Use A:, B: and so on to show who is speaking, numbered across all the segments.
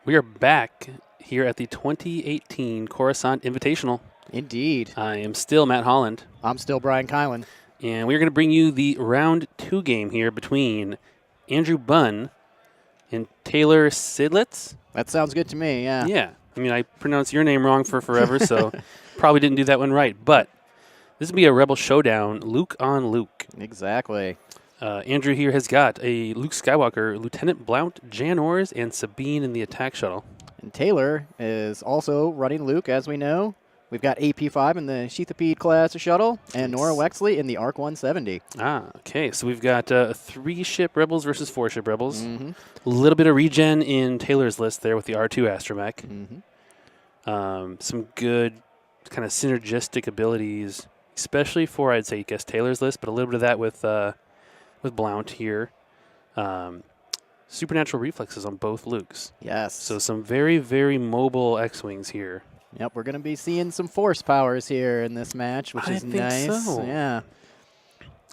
A: We are back here at the 2018 Coruscant Invitational.
B: Indeed.
A: I am still Matt Holland,
B: I'm still Brian Kylan.
A: and we're going to bring you the round 2 game here between Andrew Bunn and Taylor Seidlitz.
B: That sounds good to me, yeah.
A: Yeah. I mean, I pronounced your name wrong for forever, so probably didn't do that one right. But this will be a Rebel Showdown, Luke on Luke.
B: Exactly.
A: Andrew here has got a Luke Skywalker, Lieutenant Blount, Jan Ors, and Sabine in the attack shuttle.
B: And Taylor is also running Luke, as we know. We've got AP5 in the Sheathipede class shuttle, and Nora Wexley in the ARC 170.
A: Okay. So we've got 3-ship Rebels versus 4-ship Rebels. A little bit of regen in Taylor's list there with the R2 astromech. Some good kind of synergistic abilities, especially for, I'd say, Taylor's list, but a little bit of that with Blount here. Supernatural reflexes on both Lukes.
B: Yes.
A: So some very, very mobile X-Wings here.
B: Yep, we're going to be seeing some force powers here in this match, which is nice.
A: So.
B: Yeah.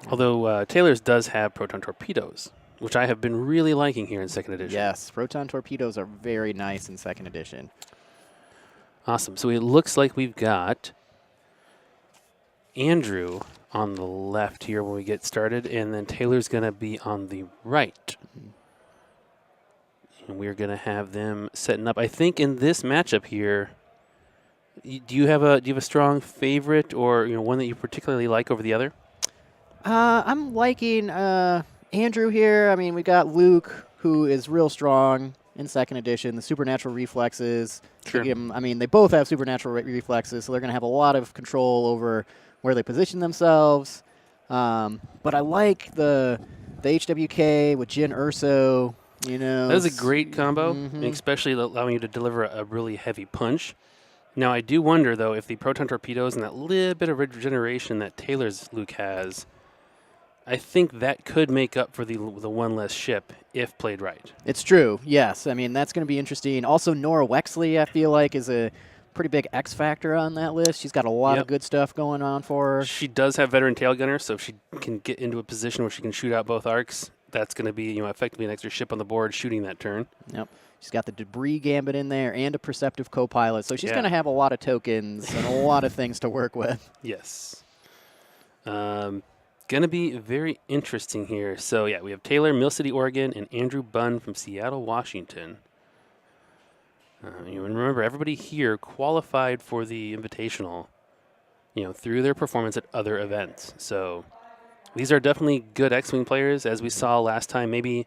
A: Although Taylor's does have proton torpedoes, which I have been really liking here in 2nd edition.
B: Yes, proton torpedoes are very nice in 2nd edition.
A: Awesome. So it looks like we've got Andrew on the left here when we get started, and then Taylor's going to be on the right. And we're going to have them setting up. I think in this matchup here, do you have a strong favorite, or one that you particularly like over the other?
B: I'm liking Andrew here. I mean, we got Luke, who is real strong in 2nd edition. The supernatural reflexes.
A: Sure.
B: I mean, they both have supernatural reflexes, so they're going to have a lot of control over where they position themselves. But I like the HWK with Jyn Erso.
A: That is a great combo, especially allowing you to deliver a really heavy punch. Now, I do wonder, though, if the proton torpedoes and that little bit of regeneration that Taylor's Luke has, I think that could make up for the one less ship if played right.
B: It's true, yes. I mean, that's going to be interesting. Also, Nora Wexley, I feel like, is a pretty big X factor on that list. She's got a lot of good stuff going on for her.
A: She does have veteran tail gunner, so if she can get into a position where she can shoot out both arcs, that's going to be effectively an extra ship on the board shooting that turn.
B: Yep. She's got the debris gambit in there and a perceptive co-pilot, so she's going to have a lot of tokens and a lot of things to work with.
A: Yes. Going to be very interesting here. So, yeah, we have Taylor, Mill City, Oregon, and Andrew Bunn from Seattle, Washington. And remember, everybody here qualified for the Invitational, through their performance at other events. So these are definitely good X-Wing players, as we saw last time. Maybe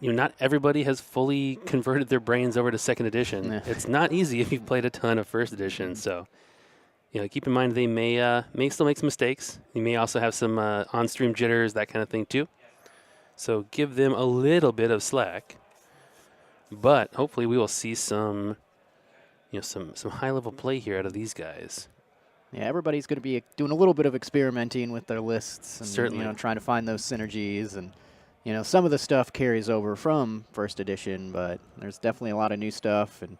A: not everybody has fully converted their brains over to 2nd edition. It's not easy if you've played a ton of 1st edition. So, keep in mind they may still make some mistakes. You may also have some on-stream jitters, that kind of thing too. So give them a little bit of slack. But hopefully we will see some high-level play here out of these guys.
B: Yeah, everybody's going to be doing a little bit of experimenting with their lists and
A: certainly
B: trying to find those synergies, and some of the stuff carries over from 1st edition, but there's definitely a lot of new stuff, and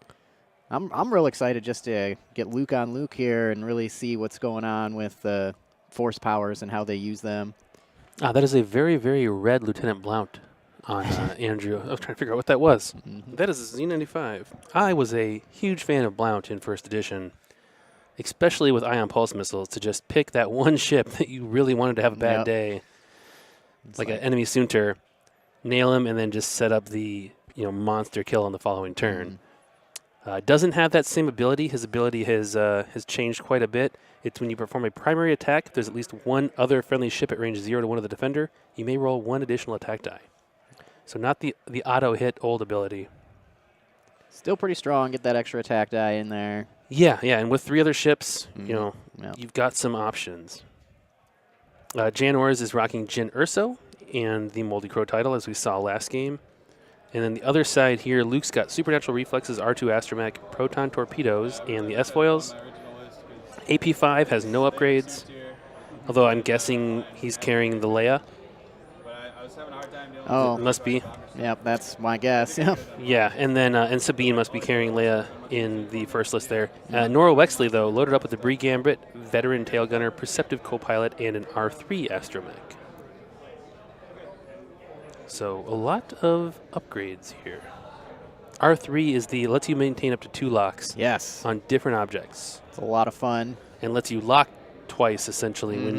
B: I'm real excited just to get Luke on Luke here and really see what's going on with the force powers and how they use them.
A: That is a very, very red Lieutenant Blount on Andrew. I was trying to figure out what that was. That is a Z95. I was a huge fan of Blount in 1st edition, especially with ion pulse missiles, to just pick that one ship that you really wanted to have a bad day, like an enemy Soontir, nail him, and then just set up the monster kill on the following turn. Doesn't have that same ability. His ability has changed quite a bit. It's when you perform a primary attack, if there's at least one other friendly ship at range 0 to 1 of the defender, you may roll 1 additional attack die. So not the auto-hit old ability.
B: Still pretty strong. Get that extra attack die in there.
A: Yeah, and with 3 other ships, you've got some options. Jan Ors is rocking Jyn Erso and the Moldy Crow title, as we saw last game. And then the other side here, Luke's got Supernatural Reflexes, R2 Astromech, Proton Torpedoes, and the S-Foils. AP5 has no upgrades, although I'm guessing he's carrying the Leia.
B: Oh,
A: it must be.
B: Yep, that's my guess. Yeah.
A: Yeah, and then and Sabine must be carrying Leia in the first list there. Nora Wexley, though, loaded up with the Debris Gambit, Veteran Tail Gunner, Perceptive Co-Pilot, and an R3 Astromech. So a lot of upgrades here. R3 is lets you maintain up to 2 locks
B: Yes.
A: on different objects.
B: It's a lot of fun.
A: And lets you lock twice, essentially, when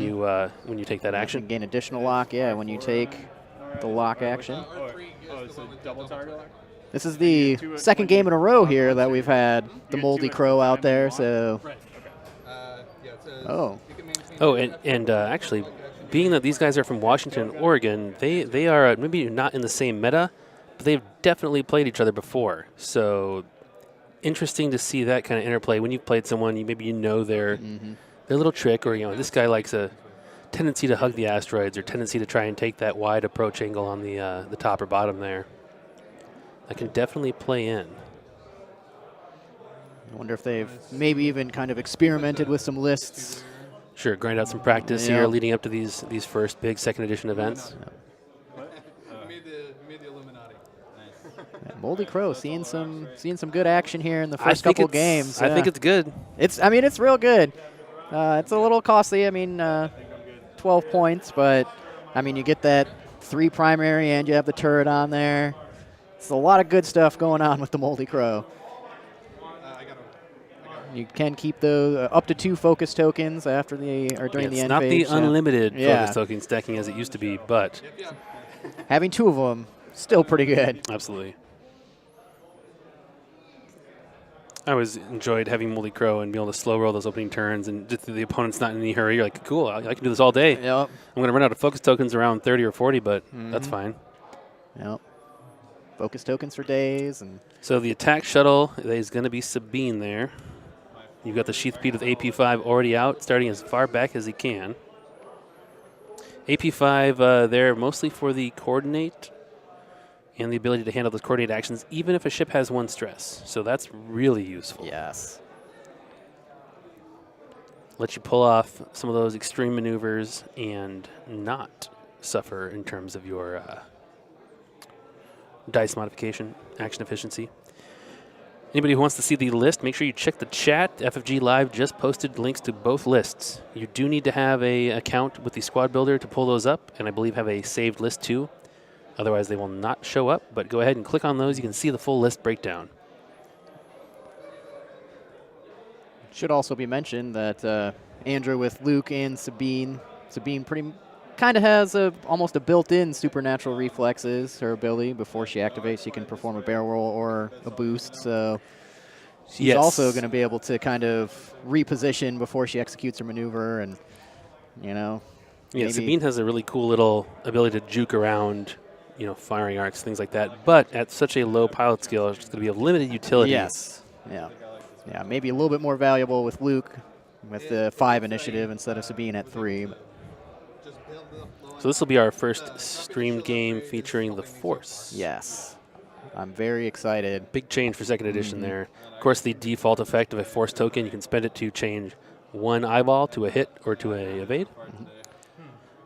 A: you take that action.
B: You gain additional lock, when you take the lock action.
C: It's a double target lock?
B: This is the second game in a row here that we've had the Moldy Crow out there, so... Oh.
A: Oh, and actually, being that these guys are from Washington and Oregon, they are maybe not in the same meta, but they've definitely played each other before. So interesting to see that kind of interplay. When you've played someone, maybe you know their little trick, or this guy likes a tendency to hug the asteroids or tendency to try and take that wide approach angle on the top or bottom there. That can definitely play in.
B: I wonder if they've maybe even kind of experimented with some lists.
A: Sure, grind out some practice here leading up to these first big second edition events.
C: Made the Illuminati. Nice.
B: Moldy Crow seeing some good action here in the first couple games.
A: I think it's good.
B: It's real good. It's a little costly. 12 points, but you get that 3 primary and you have the turret on there. It's a lot of good stuff going on with the Moldy Crow. You can keep those up to 2 focus tokens after during the end phase.
A: It's not the unlimited focus token stacking as it used to be, but
B: having 2 of them, still pretty good.
A: Absolutely. I always enjoyed having Moldy Crow and being able to slow roll those opening turns, and just the opponent's not in any hurry. You're like, cool, I can do this all day.
B: Yep.
A: I'm going to run out of focus tokens around 30 or 40, but that's fine.
B: Yep. Focus tokens for days. And
A: so the attack shuttle is going to be Sabine there. You've got the Sheath Pede with AP5 already out, starting as far back as he can. AP5 there mostly for the coordinate and the ability to handle those coordinate actions, even if a ship has 1 stress. So that's really useful.
B: Yes.
A: Let you pull off some of those extreme maneuvers and not suffer in terms of your dice modification, action efficiency. Anybody who wants to see the list, make sure you check the chat. FFG Live just posted links to both lists. You do need to have an account with the squad builder to pull those up, and I believe have a saved list too. Otherwise, they will not show up, but go ahead and click on those. You can see the full list breakdown.
B: Should also be mentioned that Andrew with Luke and Sabine pretty kind of has almost a built-in supernatural reflexes, her ability. Before she activates, she can perform a barrel roll or a boost. So she's also going to be able to kind of reposition before she executes her maneuver, and
A: Yeah, Sabine has a really cool little ability to juke around, firing arcs, things like that. But at such a low pilot skill, it's going to be of limited utility.
B: Yes. Yeah. Yeah. Maybe a little bit more valuable with Luke with the 5 initiative instead of Sabine at 3.
A: So this will be our first streamed game featuring the Force.
B: Yes. I'm very excited.
A: Big change for second edition there. Of course, the default effect of a Force token, you can spend it to change 1 eyeball to a hit or to a evade.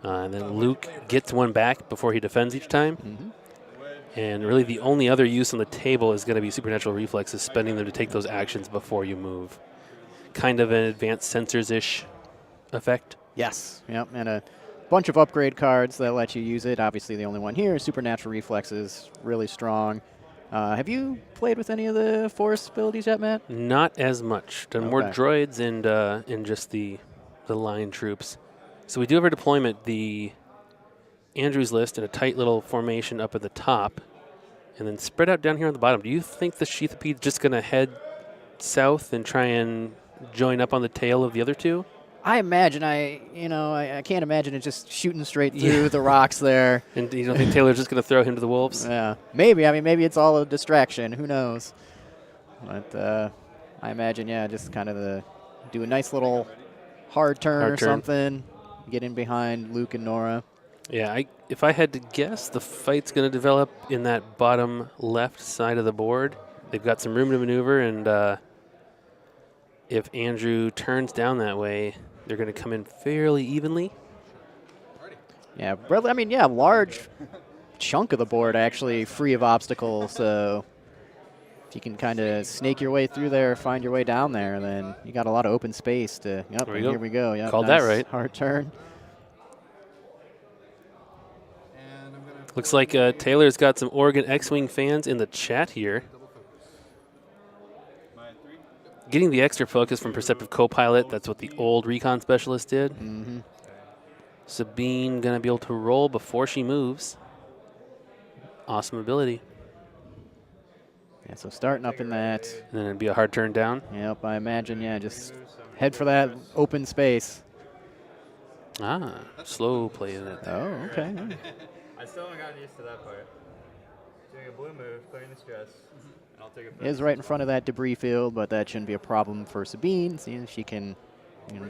A: And then Luke gets 1 back before he defends each time. And really the only other use on the table is going to be supernatural reflexes, spending them to take those actions before you move. Kind of an advanced sensors-ish effect.
B: Yes. Yep. And a bunch of upgrade cards that let you use it. Obviously, the only one here is supernatural reflexes, really strong. Have you played with any of the Force abilities yet, Matt?
A: Not as much. Done more droids and just the line troops. So we do have our deployment, the Andrews list in a tight little formation up at the top, and then spread out down here on the bottom. Do you think the Sheath Pede is just going to head south and try and join up on the tail of the other 2?
B: I imagine I can't imagine it just shooting straight through the rocks there.
A: And you don't think Taylor's just going to throw him to the wolves?
B: Yeah, maybe. Maybe it's all a distraction. Who knows? But I imagine, just kind of do a nice little hard turn or something. Get in behind Luke and Nora.
A: Yeah, if I had to guess, the fight's going to develop in that bottom left side of the board. They've got some room to maneuver, and if Andrew turns down that way, they're going to come in fairly evenly.
B: Yeah, large chunk of the board actually free of obstacles. So if you can kind of snake your way through there, find your way down there, then you got a lot of open space to. Yep, here we go. Yep,
A: called that right.
B: Hard turn.
A: Looks like Taylor's got some Oregon X-Wing fans in the chat here. getting the extra focus from Perceptive Co-Pilot. That's what the old Recon Specialist did.
B: Mm-hmm.
A: Sabine going to be able to roll before she moves. Awesome ability.
B: Yeah, so starting up in that.
A: And then it'd be a hard turn down.
B: Yep, I imagine, yeah, just head for that open space.
A: Ah, slow play in it.
B: Oh, okay.
D: I still haven't gotten used to that part. Doing a blue move, clearing the stress, and I'll take a
B: It is right in front of that debris field, but that shouldn't be a problem for Sabine. See, she can,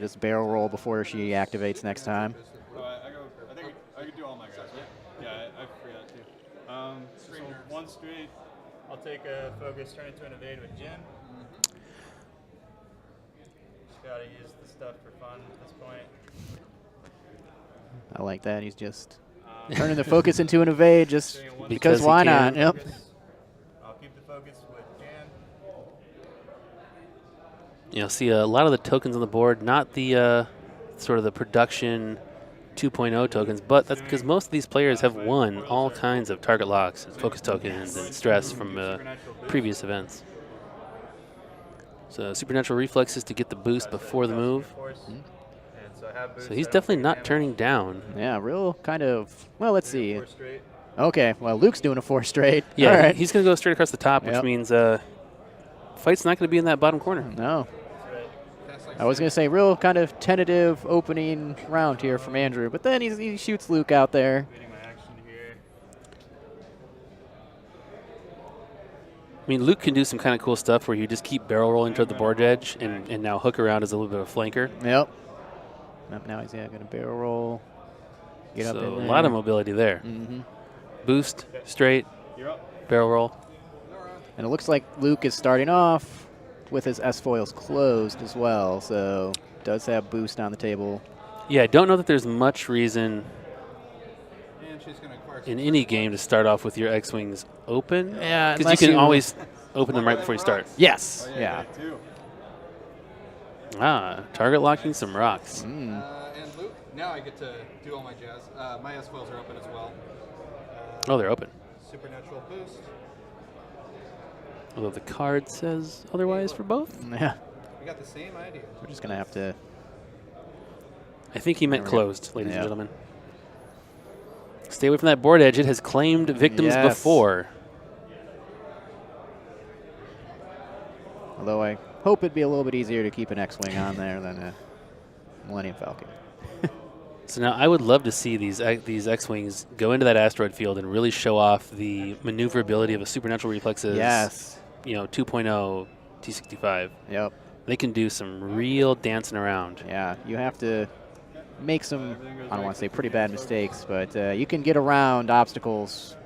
B: just barrel roll before she activates next time.
C: Oh, I think I could do all my guys, right? Yeah, I forgot too. So one straight.
D: I'll take a focus, turn it to an evade with Jin. Just gotta use the stuff for fun at this point.
B: I like that. He's just turning the focus into an evade just
D: Doing a
B: because
A: he
B: why
A: can.
B: not? Yep.
D: focus. I'll keep the focus with Jan.
A: You'll see a lot of the tokens on the board, not the sort of the production 2.0 tokens, but that's because most of these players have won all kinds of target locks, and focus tokens, and stress from previous events. So supernatural reflexes to get the boost before the move. So he's definitely not turning down.
B: Yeah, real kind of, well, let's see.
D: 4 straight.
B: Okay, well, Luke's doing a 4 straight.
A: Yeah,
B: All right.
A: he's going to go straight across the top, which
B: Yep.
A: means fight's not going to be in that bottom corner.
B: No. I was going to say real kind of tentative opening round here from Andrew, but then he shoots Luke out there.
D: Waiting my action here.
A: I mean, Luke can do some kind of cool stuff where you just keep barrel rolling toward the board edge and now hook around as a little bit of a flanker.
B: Yep. Now he's going to barrel roll. Get up
A: So
B: in
A: a
B: there.
A: lot of mobility there.
B: Mm-hmm.
A: Boost, straight,
D: You're up.
A: barrel roll.
B: And it looks like Luke is starting off with his S-foils closed as well, so does have boost on the table.
A: Yeah, I don't know that there's much reason
C: And she's going to acquire
A: in any game to start off with your X-Wings open.
B: Yeah,
A: Because you can always open them right before you start.
B: Yes.
C: Oh,
B: Yeah.
C: Too.
A: Ah, target locking some rocks.
B: Mm.
C: And Luke, now I get to do all my jazz. My S-foils are open as well.
A: Oh, they're open.
C: Supernatural boost.
A: Although the card says otherwise for both.
B: Yeah.
C: We got the same idea.
B: We're just going to have to.
A: I think he meant
B: There we go.
A: closed, ladies
B: Yeah.
A: and gentlemen. Stay away from that board edge. It has claimed victims
B: Yes.
A: before.
B: Although I hope it'd be a little bit easier to keep an X-Wing on there than a Millennium Falcon.
A: So now I would love to see these X-Wings go into that asteroid field and really show off the maneuverability of a supernatural reflexes.
B: Yes.
A: 2.0 T65.
B: Yep.
A: They can do some real dancing around.
B: Yeah. You have to make some, I don't want to say pretty bad mistakes, but you can get around obstacles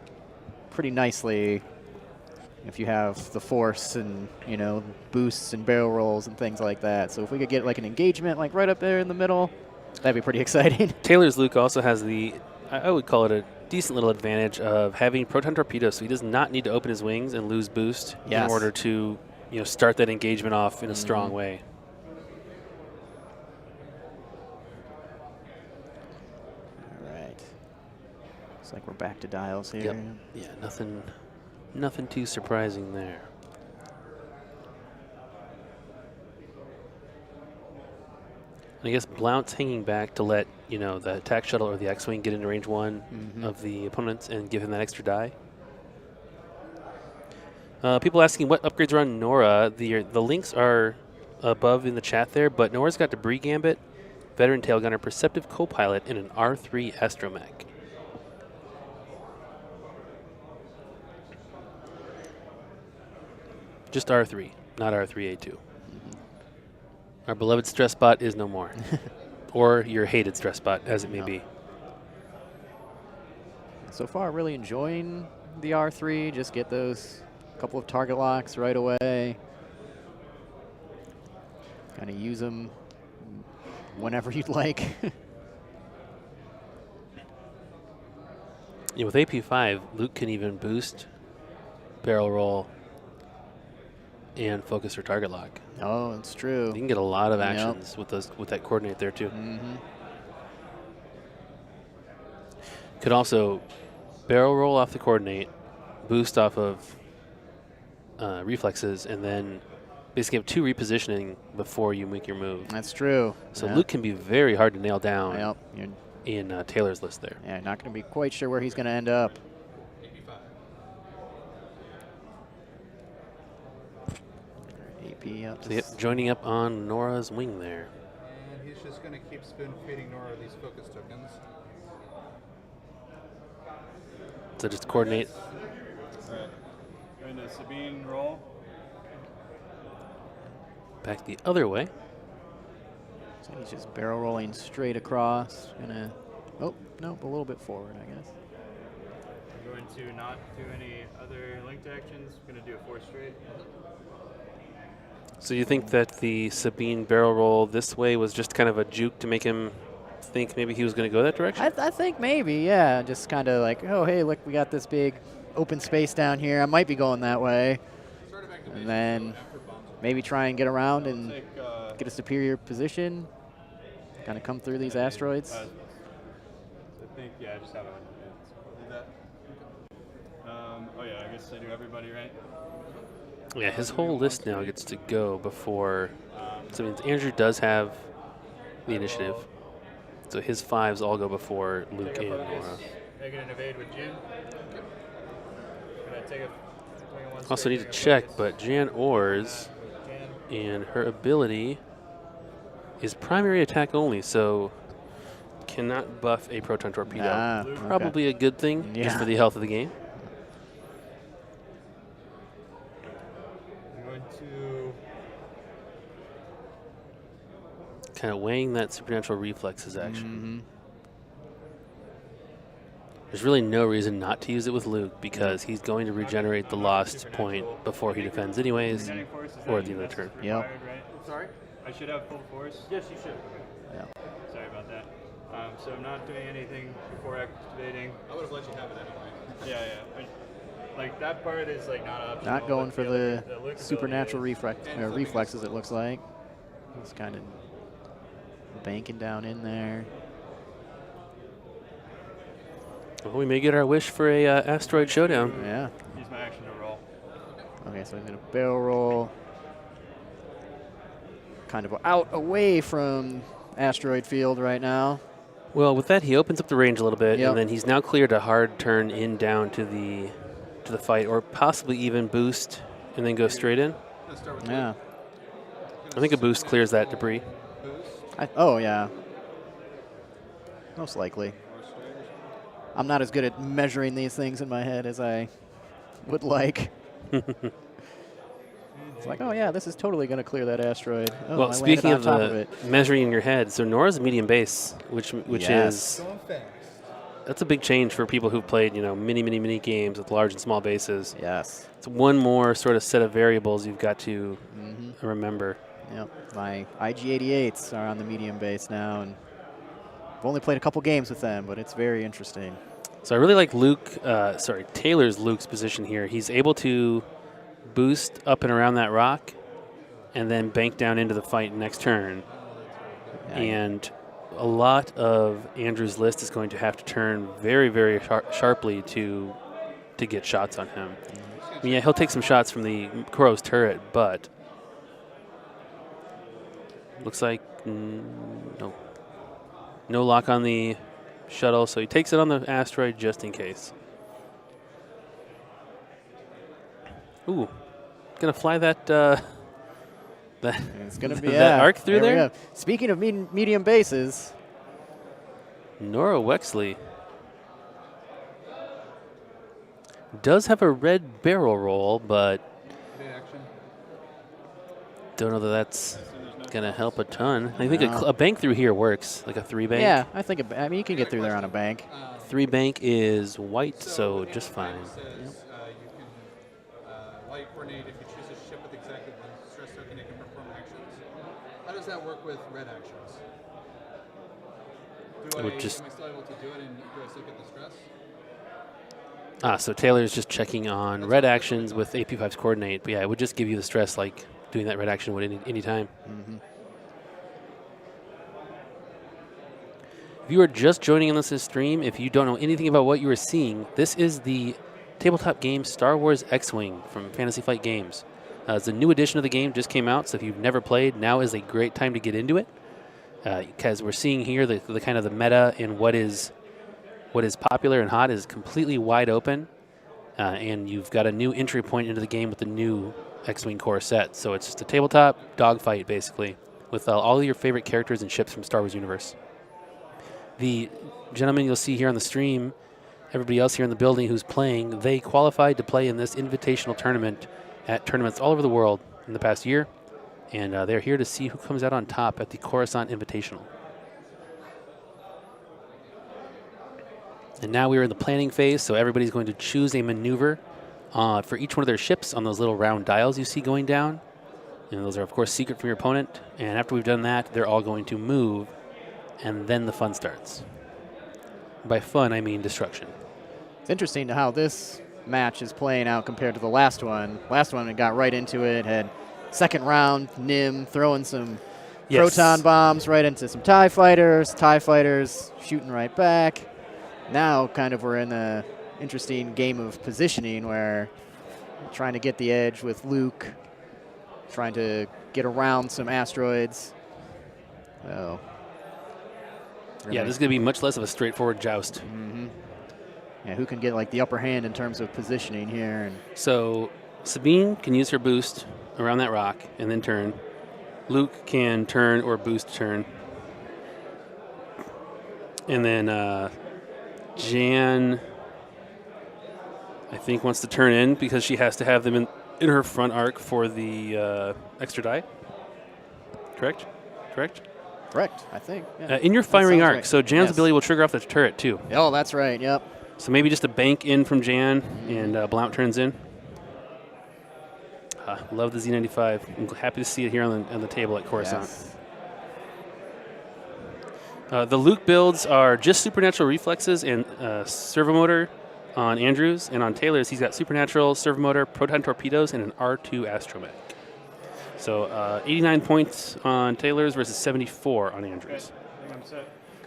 B: pretty nicely if you have the force and, boosts and barrel rolls and things like that. So if we could get like an engagement like right up there in the middle, that'd be pretty exciting.
A: Taylor's Luke also has I would call it a decent little advantage of having proton torpedoes, so he does not need to open his wings and lose boost in
B: Yes.
A: order to start that engagement off in a strong way.
B: All right. Looks like we're back to dials here.
A: Yep. Yeah, nothing too surprising there. And I guess Blount's hanging back to let the attack shuttle or the X-wing get into range 1 of the opponents and give him that extra die. People asking what upgrades are on Nora. The links are above in the chat there, but Nora's got Debris Gambit, Veteran Tail Gunner, Perceptive Co-Pilot, and an R3 Astromech. Just R3, not R3A2. Our beloved stress bot is no more. Or your hated stress bot, as it may be.
B: So far, really enjoying the R3. Just get those couple of target locks right away. Kind of use them whenever you'd like.
A: Yeah, with AP5, Luke can even boost, barrel roll, and focus for target lock.
B: Oh, it's true.
A: You can get a lot of
B: Yep.
A: actions with that coordinate there too.
B: Mm-hmm.
A: Could also barrel roll off the coordinate, boost off of reflexes, and then basically have 2 repositioning before you make your move.
B: That's true.
A: So
B: yeah.
A: Luke can be very hard to nail down
B: Yep. You're,
A: in Taylor's list there.
B: yeah, not going to be quite sure where he's going to end up. AP up to
A: So, yep, joining up on Nora's wing there.
E: And he's just going to keep spoon feeding Nora these focus tokens.
A: So just coordinate.
C: All right. Going to Sabine roll.
A: Back the other way.
B: So he's just barrel rolling straight across. Gonna, oh, nope, a little bit forward, I guess.
D: I'm going to not do any other linked actions. I'm going to do a 4 straight.
A: So you think that the Sabine barrel roll this way was just kind of a juke to make him think maybe he was going to go that direction?
B: I think maybe, yeah. Just kind of like, oh, hey, look, we got this big open space down here. I might be going that way. And then maybe try and get around and get a superior position. Kind of come through these asteroids.
C: I think, yeah, I just have a. Do that. Oh, yeah, I guess I do everybody, right?
A: Yeah, his whole list now gets to go before. So it means Andrew does have the initiative. So his 5s all go before Luke
D: Take
A: and
D: a focus.
A: Nora.
D: Make it an evade with Jin. Gonna take a one
A: Also
D: straight,
A: need to
D: take a
A: check,
D: focus.
A: but Jan Orr's
D: Jan.
A: and her ability is primary attack only, so cannot buff a proton torpedo.
B: Ah, okay.
A: Probably a good thing, just
B: Yeah.
A: for the health of the game.
D: I'm going to
A: Kind of weighing that supernatural reflexes action.
B: Mhm.
A: There's really no reason not to use it with Luke because he's going to regenerate the lost point before he defends anyways,
C: Presenting force is
A: or
C: that
A: at the end of the turn.
B: Yep.
C: required, right?
D: sorry.
C: I should have full force.
D: Yes, you should.
B: Yeah.
C: Sorry about that. So I'm not doing anything before activating.
E: I would have let you have it anyway.
C: Yeah, yeah.
D: Like that part is like not optional.
B: Not going
D: but
B: for
D: other-
B: the
D: Luke
B: supernatural
D: ability
B: reflexes, it looks like. He's kind of banking down in there.
A: Well, we may get our wish for a asteroid showdown.
B: Yeah.
C: Use my action to roll.
B: Okay, so he's going to barrel roll. Kind of out away from asteroid field right now.
A: Well, with that, he opens up the range a little bit,
B: Yep.
A: and then he's now cleared a hard turn in down to the fight, or possibly even boost and then go straight in.
E: Let's start with
B: Yeah.
A: I think a boost clears that debris.
E: boost.
B: Oh, yeah. Most likely. I'm not as good at measuring these things in my head as I would like. It's like, oh, yeah, this is totally going to clear that asteroid. Oh,
A: Well,
B: I
A: speaking
B: landed
A: of
B: on top of it.
A: measuring in your head, so Nora's a medium base, which
B: Yes.
A: is
E: Going fast.
A: that's a big change for people who've played many games with large and small bases.
B: Yes.
A: It's one more sort of set of variables you've got to remember.
B: Yep. My IG-88s are on the medium base now, and I've only played a couple games with them, but it's very interesting.
A: So I really like Taylor's Luke's position here. He's able to boost up and around that rock and then bank down into the fight next turn.
B: Yeah.
A: And a lot of Andrew's list is going to have to turn very, very sharply to get shots on him. I mean, yeah, he'll take some shots from the Crow's turret, but looks like no lock on the shuttle, so he takes it on the asteroid just in case. Ooh, gonna fly that
B: It's going to be
A: that arc through
B: we
A: there?
B: go. Speaking of medium bases,
A: Nora Wexley does have a red barrel roll, but
E: Great action.
A: don't know that that's gonna help a ton. I think
B: No.
A: a bank through here works, like a 3 bank.
B: yeah, I think you can get through there on a bank.
A: 3 bank is white, so
E: the
A: just fine.
E: says you can light coordinate if you choose a ship with exactly one stress token, it can perform actions. How does that work with red actions?
A: It would just-
E: Am I still able to do it, and do I still get the stress?
A: So Taylor's just checking on red actions with AP5's coordinate, but yeah, it would just give you the stress like doing that red action would any time. If you are just joining in this stream, if you don't know anything about what you are seeing, this is the tabletop game Star Wars X-Wing from Fantasy Flight Games. It's a new edition of the game, just came out, so if you've never played, now is a great time to get into it. Because we're seeing here the kind of the meta in what is popular and hot is completely wide open. And you've got a new entry point into the game with the new X-Wing core set. So it's just a tabletop dogfight, basically, with all of your favorite characters and ships from Star Wars universe. The gentleman you'll see here on the stream, everybody else here in the building who's playing, they qualified to play in this invitational tournament at tournaments all over the world in the past year. And they're here to see who comes out on top at the Coruscant Invitational. And now we're in the planning phase, so everybody's going to choose a maneuver for each one of their ships on those little round dials you see going down. And those are, of course, secret from your opponent. And after we've done that, they're all going to move, and then the fun starts. By fun, I mean destruction.
B: It's interesting how this match is playing out compared to the last one. Last one, it got right into it, had second round, Nim throwing some proton bombs right into some TIE fighters shooting right back. Now kind of we're in a interesting game of positioning where trying to get the edge with Luke, trying to get around some asteroids. So
A: yeah, this is going to be much less of a straightforward joust.
B: Mm-hmm. Yeah, who can get like the upper hand in terms of positioning here? And
A: so Sabine can use her boost around that rock and then turn. Luke can turn or boost turn. And then Jan, I think, wants to turn in because she has to have them in her front arc for the extra die. Correct?
B: Correct, I think. Yeah.
A: In your firing arc,
B: right.
A: So Jan's
B: Yes.
A: ability will trigger off the turret too.
B: Oh, that's right, yep.
A: So maybe just a bank in from Jan and Blount turns in. Love the Z95. I'm happy to see it here on the table at Coruscant.
B: Yes.
A: The Luke builds are just supernatural reflexes and servomotor on Andrews, and on Taylor's he's got supernatural, servomotor, proton torpedoes, and an R2 astromech. So 89 points on Taylor's versus 74 on Andrews.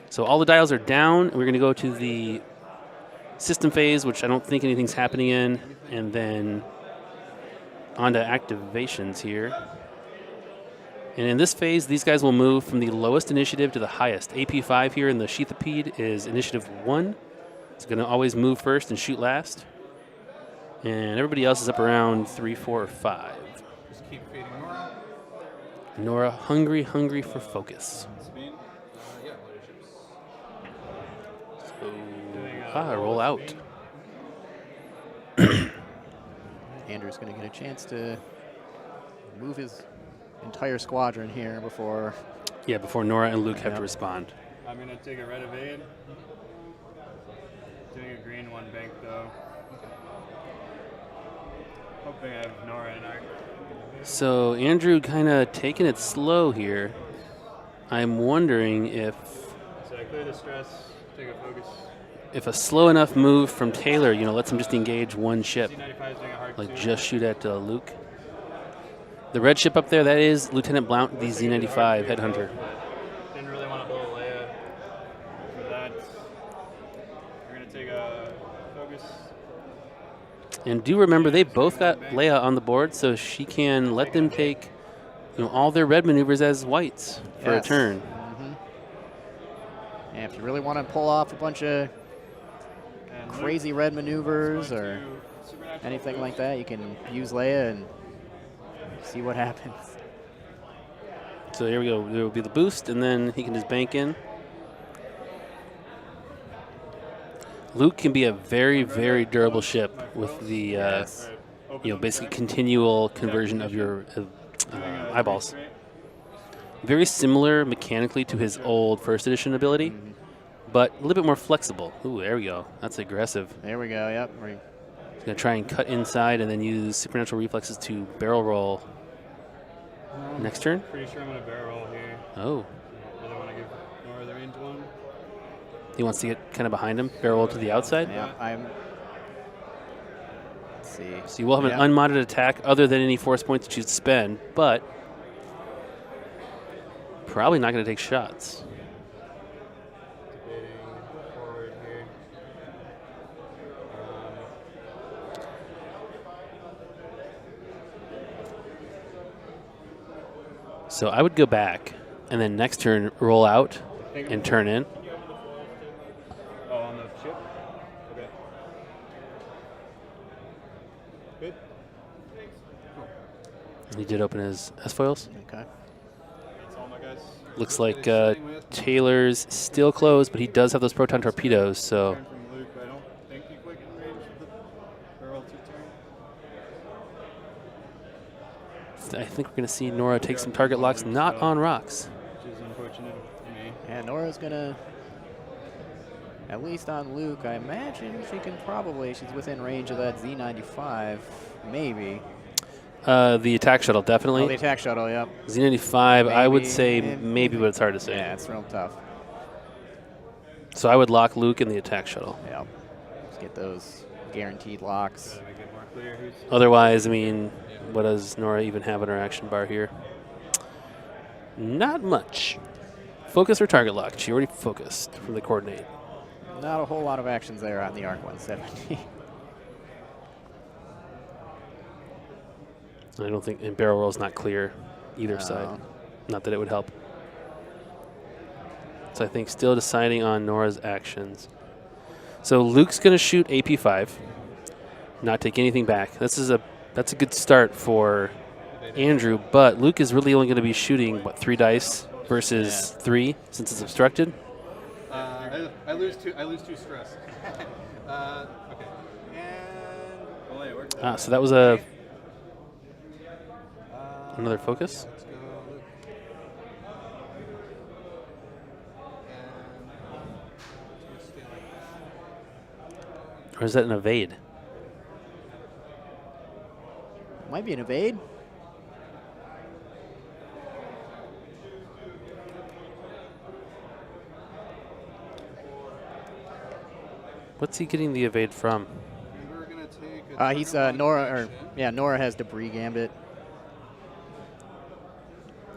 A: So all the dials are down, and we're going to go to the system phase, which I don't think anything's happening in, and then on to activations here. And in this phase, these guys will move from the lowest initiative to the highest. AP5 here in the Sheathipede is initiative 1. It's going to always move first and shoot last. And everybody else is up around 3, 4, or 5.
E: Just keep feeding Nora.
A: Nora, hungry for focus.
E: Sabine. Yeah, leaderships.
A: So, roll out.
B: Andrew's going to get a chance to move his entire squadron here before.
A: Yeah, before Nora and Luke have to respond.
C: I'm going to take a red evade. Doing a green one bank though. Hoping I have Nora in arc.
A: So Andrew kind of taking it slow here. I'm wondering if
C: So I clear the stress, take a focus.
A: if a slow enough move from Taylor, lets him just engage one ship,
C: Z95 is doing a hard
A: like
C: 2.
A: just shoot at Luke. The red ship up there, that is Lieutenant Blount, the Z95 Headhunter.
C: Didn't really want to blow Leia. For that, we're going to take a focus.
A: And do remember, they both got Leia on the board, so she can let them take all their red maneuvers as whites for a turn.
B: Mm-hmm. And if you really want to pull off a bunch of
C: And
B: crazy red maneuvers or anything like that, you can use Leia and see what happens.
A: So here we go. There will be the boost, and then he can just bank in. Luke can be a very, very durable ship with the, basically continual conversion of your eyeballs. Very similar mechanically to his old first edition ability, but a little bit more flexible. Ooh, there we go. That's aggressive.
B: There we go, yep.
A: He's going to try and cut inside and then use supernatural reflexes to barrel roll. Next turn?
C: Pretty sure I'm going to barrel roll here.
A: Oh.
C: Really want to give Nora the range one.
A: He wants to get kind of behind him, barrel roll to the outside.
B: Yeah, let's see.
A: So you will have an unmodded attack other than any force points you choose to spend, but probably not going to take shots.
C: Debating forward here.
A: So I would go back, and then next turn roll out and turn in.
C: Oh, on the chip? Okay. Good.
A: He did open his S-foils.
B: Okay.
C: That's all my guys.
A: Looks like Taylor's still closed, but he does have those proton torpedoes, so
C: Turn from Luke, but I don't think he quick in range of the barrel to turn.
A: I think we're going to see Nora take some target locks, not on rocks.
C: Which is unfortunate for me.
B: Yeah, Nora's going to, at least on Luke, I imagine she can probably, she's within range of that Z95, maybe.
A: The attack shuttle, definitely.
B: Oh, the attack shuttle, yep.
A: Z95, I would
B: Maybe,
A: say
B: yeah.
A: maybe, but it's hard to say.
B: Yeah, it's real tough.
A: So I would lock Luke in the attack shuttle.
B: Yeah. Let's get those guaranteed locks.
C: Gotta make it more clear who's
A: Otherwise, I mean, what does Nora even have in her action bar here? Not much. Focus or target lock? She already focused from the coordinate.
B: Not a whole lot of actions there on the Arc 170.
A: I don't think, and barrel roll's not clear either
B: No.
A: side. Not that it would help. So I think still deciding on Nora's actions. So Luke's going to shoot AP5, not take anything back. That's a good start for Andrew, but Luke is really only going to be shooting, what, 3 dice versus 3 since it's obstructed?
E: I lose 2 stress. Okay. And
C: Oh, yeah, it worked.
A: So that was another focus.
E: let's go Luke. And let's steal it.
A: Or is that an evade?
B: Might be an evade.
A: What's he getting the evade from?
E: And we're gonna take a
B: He's
E: turn
B: Nora,
E: one
B: or
E: action.
B: yeah, Nora has debris gambit.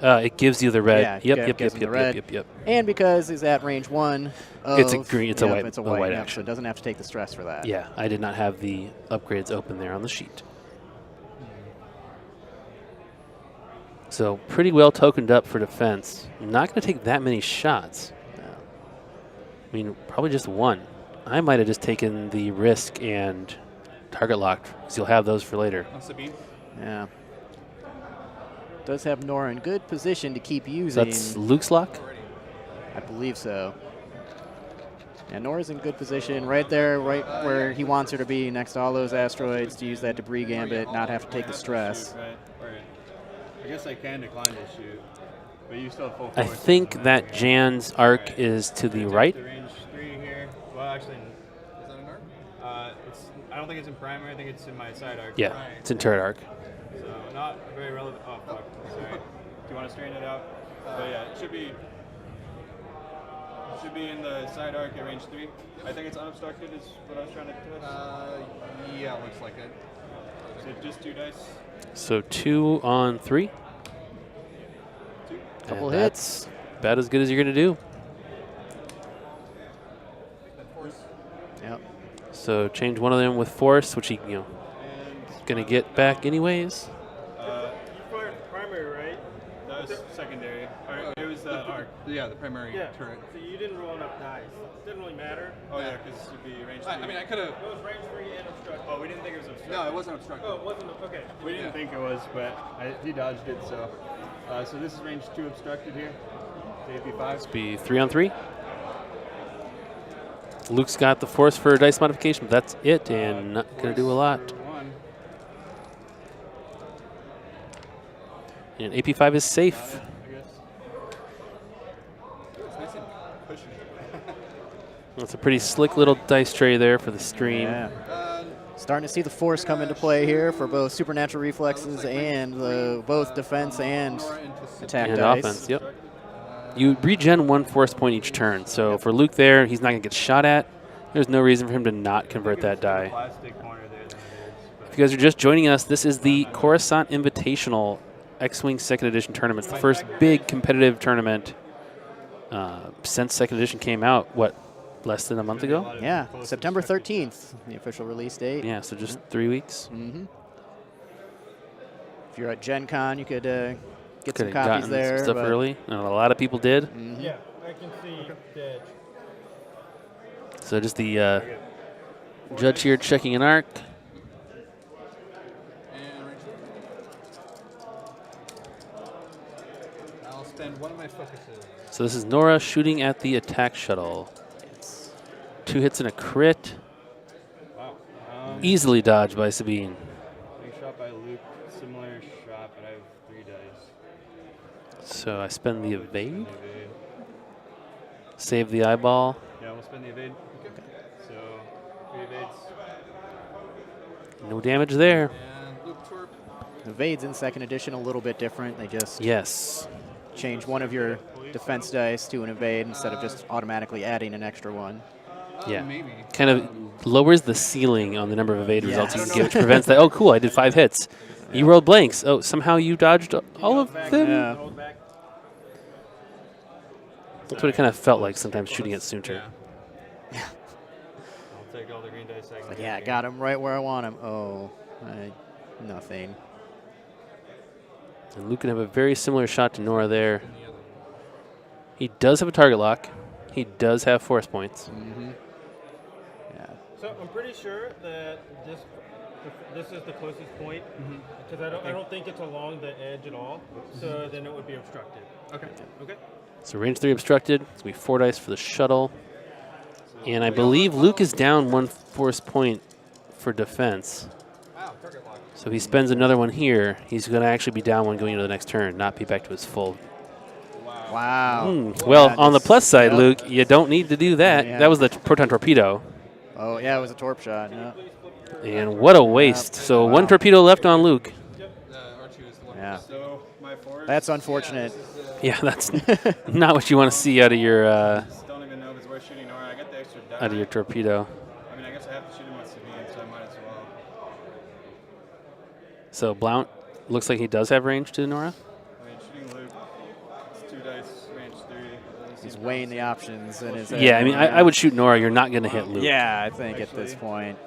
A: It gives you the red.
B: Yeah,
A: Yep.
B: gives him the red. And because he's at range 1 of,
A: It's a green- it's a white-
B: it's a
A: a
B: white,
A: white
B: yep,
A: action.
B: so it doesn't have to take the stress for that.
A: Yeah, I did not have the upgrades open there on the sheet. So pretty well tokened up for defense. Not going to take that many shots.
B: No.
A: I mean, probably just 1. I might have just taken the risk and target locked, because you'll have those for later.
E: On Sabine.
B: Yeah. Does have Nora in good position to keep using.
A: That's Luke's lock?
B: I believe so. Yeah, Nora's in good position right there, right where he wants her to be, next to all those asteroids, to use that debris gambit, not have to take the stress.
C: Right. I guess I can decline to shoot, but you still have full
A: I
C: force.
A: think that Jan's arc is to the right.
C: The range 3 here. Well, actually,
E: Is that an arc?
C: I don't think it's in primary. I think it's in my side arc.
A: Yeah, it's in turret arc.
C: So not very relevant. Oh fuck. Sorry. Do you want to straighten it out? But yeah, it should be in the side arc at range 3. I think it's unobstructed is what I was trying to test.
E: Yeah, looks like it.
C: So just 2 dice.
A: So 2 on 3.
C: 2.
B: Couple
A: And
B: hits.
A: that's about as good as you're going to do.
B: Yep.
A: So change one of them with force, which he,
C: And
A: going to get back anyways.
F: You fired primary, right?
C: that was secondary. Or it was the arc.
E: Yeah, the primary
F: Yeah.
E: turret.
F: So you didn't roll enough dice. Didn't really matter.
C: Oh yeah, because it'd be range 3.
E: I mean, I could have.
F: It was range 3 and obstructed.
C: Oh, we didn't think it was obstructed.
E: No, it wasn't obstructed.
F: Oh, it wasn't. Okay.
C: We didn't
E: Yeah.
C: think it was, but he dodged it. So, so this is range 2 obstructed here. The AP5.
A: Be 3 on 3. Luke's got the force for dice modification, but that's it, and not going to do a lot.
C: For 1.
A: And AP5 is safe.
C: I guess.
E: It's nice and cushy.
A: That's a pretty slick little dice tray there for the stream.
B: Yeah. Starting to see the force come into play here for both supernatural reflexes and both defense and attack
A: And
B: dice.
A: offense, yep. You regen 1 force point each turn, so for Luke there, he's not going to get shot at. There's no reason for him to not convert that die.
C: Plastic corner there than it is.
A: If you guys are just joining us, this is the Coruscant Invitational X-Wing 2nd Edition tournament. It's the first big competitive tournament since 2nd Edition came out, what, less than a month ago?
B: Yeah, September 13th, the official release date.
A: Yeah, so just 3 weeks.
B: Mm-hmm. If you're at Gen Con, you could get
A: Could
B: some
A: have
B: copies
A: gotten
B: there.
A: some stuff
B: but-
A: early. And a lot of people did.
F: Yeah, I can see the edge.
A: So just the judge here checking an arc.
E: And range. I'll spend one of my focuses.
A: So this is Nora shooting at the attack shuttle. 2 hits and a crit.
C: Wow.
A: Easily dodged by Sabine.
C: Big shot by Luke. Similar shot, but I have 3 dice.
A: So I spend the evade.
C: Spend the evade.
A: Save the eyeball.
C: Yeah, we'll spend the evade. So 3 evades.
A: No damage there.
E: And Luke Twerp.
B: Evades in second edition a little bit different. They just
A: Yes.
B: change one of your defense dice to an evade instead of just automatically adding an extra one.
A: Yeah.
E: Maybe.
A: Kind of lowers the ceiling on the number of evade results you
B: Yes.
A: can get, which prevents that. Oh, cool, I did 5 hits. You rolled blanks. Oh, somehow you dodged all of them?
B: Yeah.
F: Hold back.
A: That's what it kind of felt like sometimes shooting at Soonter.
E: Yeah.
C: I'll take all the green dice I can
B: But
C: get
B: yeah,
C: here.
B: got him right where I want him. Oh, nothing.
A: And Luke can have a very similar shot to Nora there.
E: And the other one.
A: He does have a target lock. He does have force points.
B: Yeah.
F: So I'm pretty sure that this is the closest point because I don't think it's along the edge at all. So then it would be obstructed.
E: Okay.
F: Okay.
A: So range 3 obstructed. It's going to be 4 dice for the shuttle. And I believe Luke is down 1 force point for defense.
E: Wow, target lock.
A: So if he spends another one here, he's going to actually be down 1 going into the next turn, not be back to his full.
B: Wow.
A: Well,
B: Yeah,
A: on the
B: just-
A: plus side,
B: yep.
A: Luke, you don't need to do that.
B: Yeah.
A: That was the proton torpedo.
B: Oh, yeah, it was a torp shot. Yeah.
A: And what a waste. So 1 torpedo left on Luke.
E: R2 is the one.
B: Yeah.
C: So my force.
B: That's unfortunate.
A: Yeah, that's not what you want to see out of your
C: Don't even know if it's worth shooting Nora. I got the extra die.
A: out of your torpedo.
C: I mean, I guess I have to shoot him with Sabine, so I might as well.
A: So Blount looks like he does have range to Nora.
C: I mean, shooting Luke, it's 2 dice, range 3.
B: He's weighing the options in his head.
A: Yeah, I mean, I would shoot Nora. You're not going to hit Luke.
B: Yeah, I think at this
C: Actually-
B: point.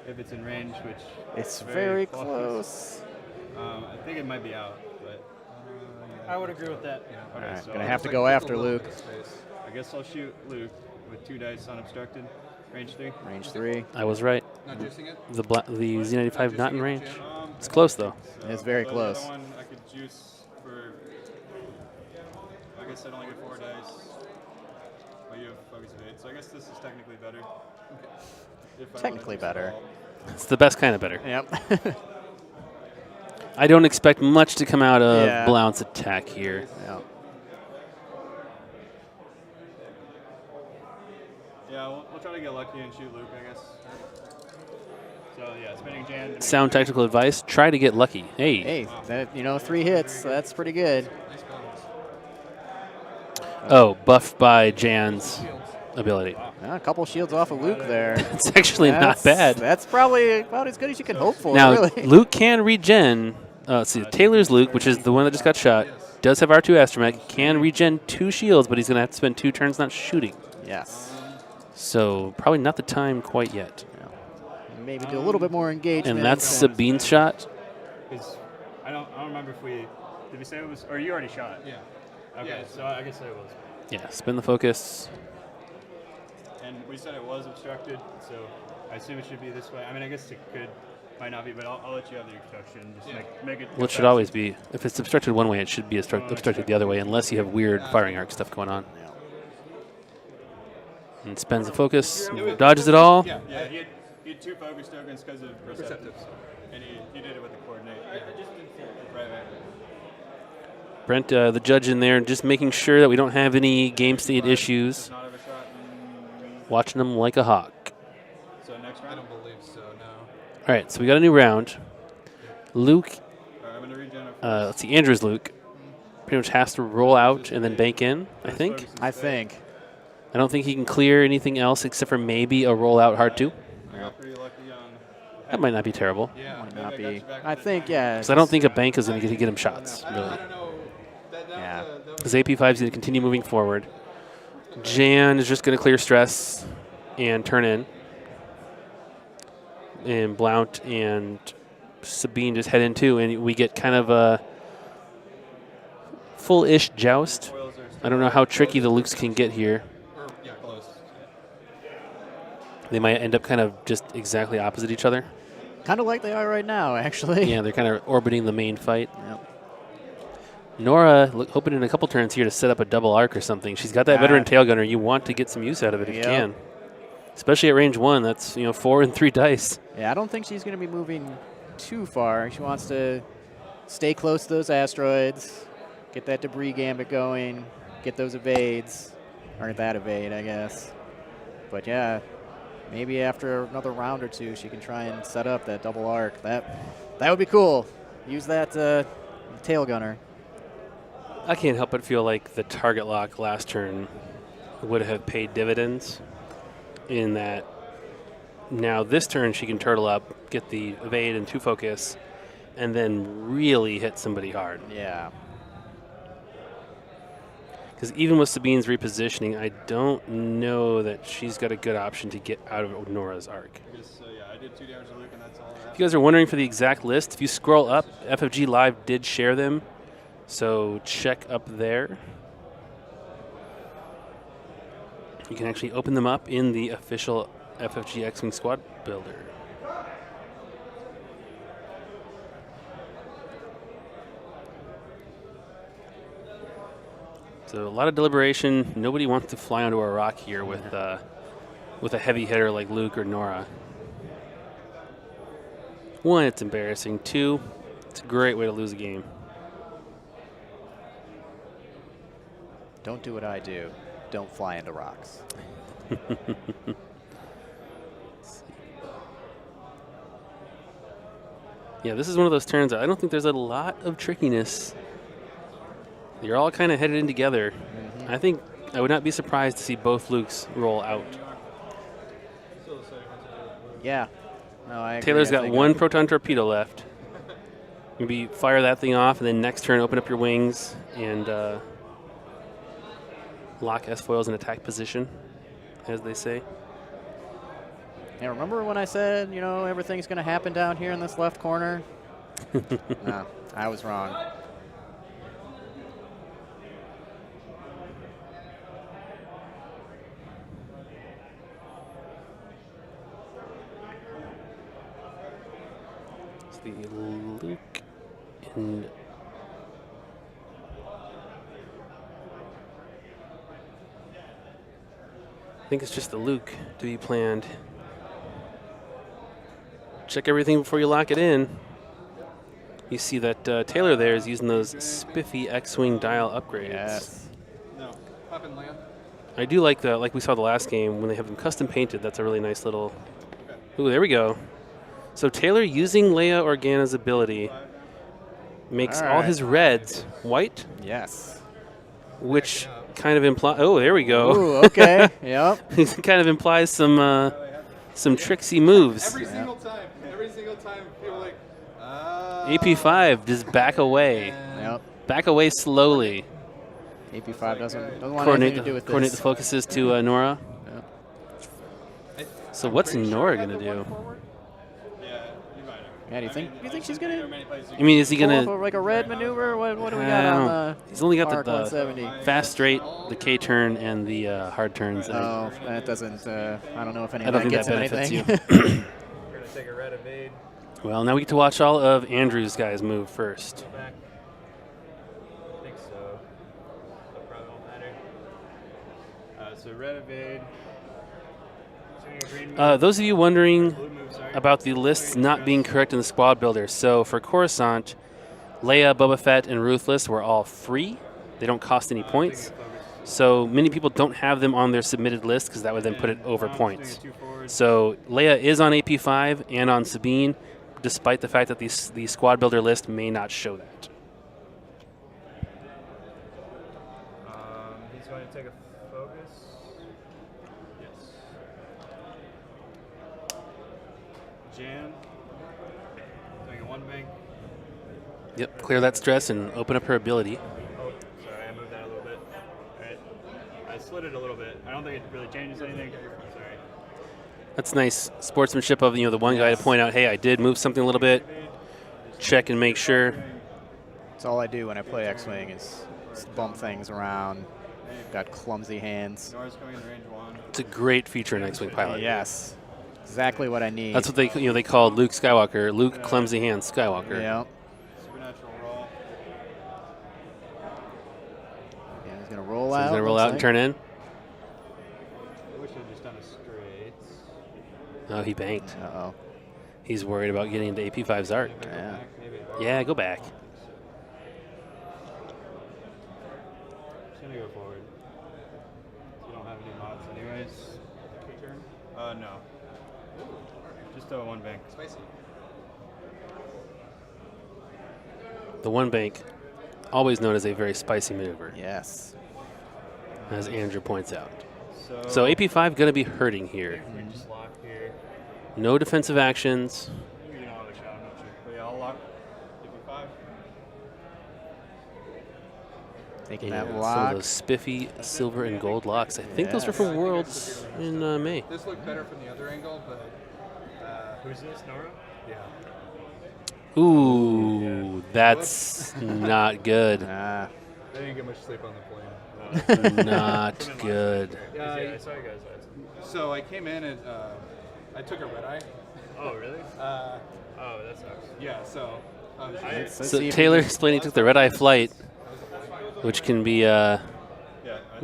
C: If it's in range, which
B: It's very close.
C: I think it might be out, but
F: I would agree with that.
C: okay.
B: All right,
C: so
B: gonna have to go after Luke.
C: I guess I'll shoot Luke with 2 dice unobstructed, range 3.
B: Range 3.
A: I was right.
E: Not juicing it?
A: The Z95 not in range.
C: Um,
A: It's close though.
B: It's very
C: but
B: close.
C: The other one I could juice for. I guess I'd only get 4 dice. But you have focus of 8, so I guess this is technically better. If I
B: Technically
C: wanna juice
B: better.
C: it all.
A: It's the best kind of better.
B: Yep.
A: I don't expect much to come out of
B: Yeah.
A: Blount's attack here.
B: Yeah.
C: Yeah, we'll try to get lucky and shoot Luke, I guess. So yeah, spinning Jan. to make
A: Sound
C: three.
A: tactical advice: try to get lucky. Hey,
B: Hey, that 3 hits. That's pretty good.
E: Nice balance.
A: oh, buffed by Jan's
E: Shields.
A: ability.
B: A couple shields off of Luke there.
A: It's actually not bad.
B: That's probably about as good as you can hope for,
A: Now
B: really.
A: Luke can regen. Let's see, Taylor's Luke, which is the one that just got shot, does have R2 astromech. Can regen 2 shields, but he's going to have to spend 2 turns not shooting.
B: Yes.
A: So probably not the time quite yet.
B: Maybe do a little bit more engagement.
A: And that's Sabine's shot.
C: Is I don't remember if did we say it was, or you already shot?
E: Yeah.
C: Okay,
E: Yeah.
C: so I guess it was.
A: Yeah, spin the focus.
C: And we said it was obstructed, so I assume it should be this way. I mean, I guess it might not be, but I'll let you have the obstruction. Just make it.
A: Well, it should always be. If it's obstructed one way, it should be obstructed the other way, unless you have weird firing arc stuff going on. And spends the focus, dodges it all.
C: Yeah, he had 2 focus tokens because of perceptives. And he did it with the coordinate. Right.
A: Brent, the judge in there, just making sure that we don't have any game state issues.
C: Not have a shot.
A: Watching them like a hawk.
C: So next
E: I
C: round.
E: don't believe so, no.
A: All right, so we got a new round. Luke,
C: All right, I'm gonna regen.
A: let's see, Andrew's Luke. Pretty much has to roll out and then bank in, I think.
B: I think.
A: I don't think he can clear anything else except for maybe a roll out hard 2.
C: I got pretty lucky on.
A: That might not be terrible.
E: Yeah.
C: Maybe
B: Not
C: I got
B: be.
C: you back
B: I
C: to the
B: think,
C: time.
B: yeah.
A: Because I don't think a bank is going to get him shots,
E: I
A: really.
E: don't know.
B: Yeah.
E: That was
A: Because AP5 is going to continue moving forward. Jan is just going to clear stress and turn in. And Blount and Sabine just head in too, and we get kind of a full-ish joust.
C: Foils are
A: I don't know how tricky the Lukes can get here.
E: Or, yeah, close.
A: They might end up kind of just exactly opposite each other.
B: Kind of like they are right now, actually.
A: Yeah, they're kind of orbiting the main fight.
B: Yep.
A: Nora hoping in a couple turns here to set up a double arc or something. She's got that veteran tail gunner. You want to get some use out of it if you can. Especially at range 1. That's 4 and 3 dice.
B: Yeah, I don't think she's going to be moving too far. She wants to stay close to those asteroids, get that debris gambit going, get those evades, or that evade, I guess. But yeah, maybe after another round or two, she can try and set up that double arc. That would be cool. Use that tail gunner.
A: I can't help but feel like the target lock last turn would have paid dividends in that now this turn she can turtle up, get the evade and 2 focus, and then really hit somebody hard.
B: Yeah.
A: Because even with Sabine's repositioning, I don't know that she's got a good option to get out of Nora's arc.
C: I guess, yeah, I did 2 damage to Luke, and that's all that
A: If you guys are wondering for the exact list, if you scroll up, FFG Live did share them, so check up there. You can actually open them up in the official FFG X-Wing Squad Builder. So a lot of deliberation. Nobody wants to fly onto a rock here with a heavy hitter like Luke or Nora. 1, it's embarrassing. 2, it's a great way to lose a game.
B: Don't do what I do. Don't fly into rocks.
A: Yeah, this is one of those turns. I don't think there's a lot of trickiness. You're all kind of headed in together. I think I would not be surprised to see both Lukes roll out.
B: Yeah. No, I agree.
A: Taylor's
B: I
A: got
B: think
A: 1 proton torpedo left. Maybe fire that thing off, and then next turn open up your wings and lock S-foils in attack position, as they say.
B: Yeah, remember when I said, everything's going to happen down here in this left corner? No, I was wrong.
A: It's the Luke and I think it's just the Luke to be planned. Check everything before you lock it in. You see that Taylor there is using those spiffy X-Wing dial upgrades.
B: Yes.
E: No. Pop and land.
A: I do like like we saw the last game, when they have them custom painted. That's a really nice little... Ooh, there we go. So Taylor using Leia Organa's ability makes all his reds white,
B: Yes.
A: which kind of implies... Oh, there we go.
B: Ooh, okay. Yep.
A: It kind of implies some tricksy moves.
E: Every single time, people like,
A: AP5, just back away.
B: Yep.
A: Back away slowly.
B: AP5 doesn't want anything to do with
A: Coordinate
B: this.
A: the focuses to Nora.
B: Yep.
A: So what's Nora going to do?
C: Yeah, you might have.
B: Yeah, do you think she's going to
A: I mean, is he
B: pull
A: going
B: off
A: to...
B: like a red maneuver? What do we got on the
A: He's only got
B: Arc
A: the
B: 170?
A: fast straight, the K turn, and the hard turns.
B: Oh, that doesn't, I don't know if any
A: I
B: of
A: don't
B: that
A: think
B: gets
A: that benefits
B: anything.
D: We're gonna take a red evade.
A: Well, now we get to watch all of Andrew's guys move first.
D: Go back. I think so. That probably won't matter.
C: So red evade. Shooting a green move.
A: Those of you wondering
C: Blue move, sorry.
A: about the lists not being correct in the squad builder, so for Coruscant, Leia, Boba Fett, and Ruthless were all free. They don't cost any points. So many people don't have them on their submitted list because that would then put it over points. So Leia is on AP5 and on Sabine, despite the fact that the squad builder list may not show that.
D: He's going to take a focus.
C: Yes. Jan. Doing a 1 bank.
A: Yep, clear that stress and open up her ability.
C: Oh, sorry, I moved that a little bit. Alright. I slid it a little bit. I don't think it really changes anything. Sorry.
A: That's nice sportsmanship of the one guy to point out, hey, I did move something a little bit. Check and make sure.
B: That's all I do when I play X-Wing is Just bump things around. Got clumsy hands.
C: Nora's coming in range 1.
A: It's a great feature in X-Wing Pilot.
B: Yes. Exactly what I need.
A: That's what they called Luke Skywalker, Luke Clumsy Hands Skywalker.
B: Yep.
C: Supernatural roll.
B: Yeah, he's going to roll
A: So
B: out.
A: he's going to roll out and turn in.
D: I wish I'd just done a straight.
A: Oh, he banked.
B: Uh-oh.
A: He's worried about getting into AP5's arc.
B: Yeah.
A: Yeah, go back.
C: Just gonna go forward. You don't have any mods anyways. Turn? No. Just a 1 bank.
E: Spicy.
A: The 1 bank, always known as a very spicy maneuver,
B: Yes.
A: as Andrew points out.
C: So,
A: So AP5 going to be hurting here.
D: We just lock here.
A: No defensive actions.
C: you know how to shot, I'm not sure. But yeah, I'll lock 55.
B: Taking
A: Yeah,
B: that
A: so
B: lock.
A: those spiffy silver and gold locks. I think those were
B: Yes.
A: from Worlds in May.
E: This looked better from the other angle, but
D: Who's this, Nora?
E: yeah.
A: Ooh, that's not good.
B: Ah.
E: I didn't get much sleep on the plane.
A: Not good.
D: Yeah, I saw you guys last.
E: So I came in and I took a red eye.
D: Oh, really?
E: Uh,
D: Oh, that sucks.
E: yeah, so
B: Let's
A: So
B: see if
A: Taylor
B: we can-
A: explained he took the red-eye flight, which can be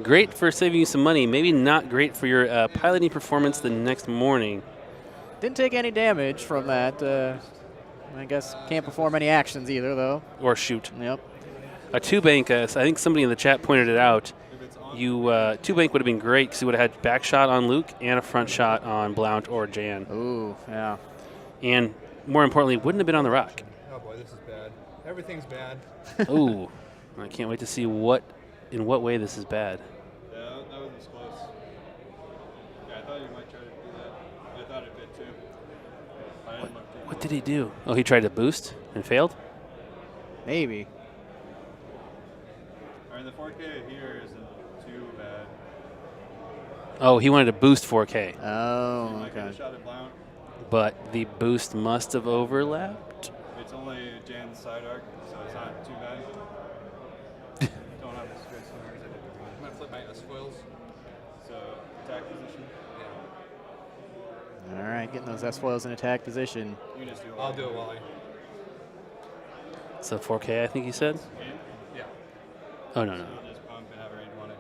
A: great for saving you some money, maybe not great for your piloting performance the next morning.
B: Didn't take any damage from that. I guess can't perform any actions either, though.
A: Or shoot.
B: Yep.
A: A 2-bank, I think somebody in the chat pointed it out. 2-bank would have been great because you would have had back shot on Luke and a front shot on Blount or Jan.
B: Ooh, yeah.
A: And more importantly, wouldn't have been on the rock.
E: oh boy, this is bad. Everything's bad.
A: Ooh, I can't wait to see in what way this is bad.
C: Yeah, that was close. Yeah, I thought you might try to do that. I thought it did too. I didn't look too
A: What
C: close.
A: did he do? Oh, he tried to boost and failed?
B: Maybe.
C: I mean, the 4K here isn't too bad.
A: Oh, he wanted to boost 4K,
B: Oh,
C: You might get a
B: okay.
C: shot at Blount.
A: but the boost must have overlapped.
C: It's only Jan's side arc, so it's not too bad. Don't have the straight swimmers.
E: I'm gonna flip my S-foils.
C: So, attack position.
B: All right, getting those S-foils in attack position.
C: You just do
E: I'll do it while I.
A: So 4K, I think you said?
E: Yeah.
A: Oh, no, no.
C: You'll just pump and have a range 1 at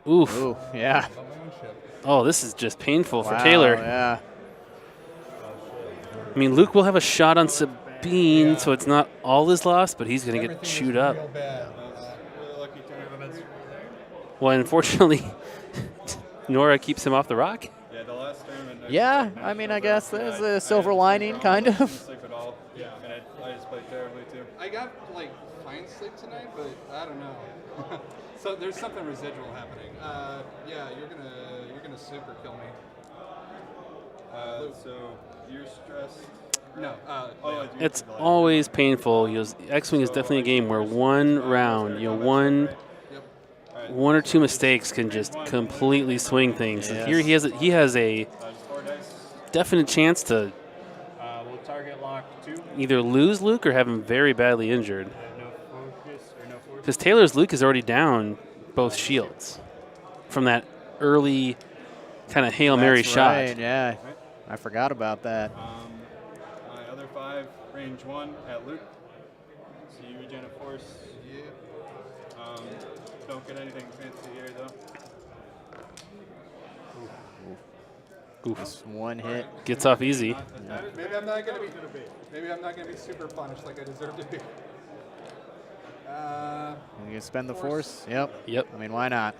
C: Jan.
A: Oof.
B: Ooh, yeah.
E: On my own ship.
A: Oh, this is just painful for
B: Wow,
A: Taylor.
B: Yeah.
A: I mean, Luke will have a shot on Sabine, so it's not all is lost, but he's going to get
E: Everything
A: chewed
E: is
A: up.
E: Real bad.
C: Really lucky turn.
A: Well, unfortunately, Nora keeps him off the rock.
C: Yeah, the last tournament.
B: Yeah, I mean, I guess there's a silver lining, kind
C: Didn't
B: of.
C: sleep at all. Yeah. And I just played terribly too.
E: I got like fine sleep tonight, but I don't know. So there's something residual happening. Yeah, you're gonna super kill me.
C: So you're stressed.
E: No.
C: Oh,
E: yeah.
A: It's always painful. X-Wing is definitely a game where one round, one or two mistakes can just completely swing things. And here he has a
C: Just 4 dice.
A: definite chance to
D: We'll target lock 2.
A: either lose Luke or have him very badly injured.
D: No focus or no force.
A: Because Taylor's Luke is already down both shields from that early kind of Hail Mary
B: That's
A: shot.
B: right, yeah. I forgot about that.
C: My other 5, range 1 at Luke. So you regen a force.
E: Yeah.
C: Don't get anything fancy here though.
A: Oof.
B: Just one hit.
A: Gets off easy.
E: Maybe I'm not gonna be. Maybe I'm not gonna be super punished like I deserve to be.
B: You can spend the force. Yep.
A: Yep.
B: I mean, why not?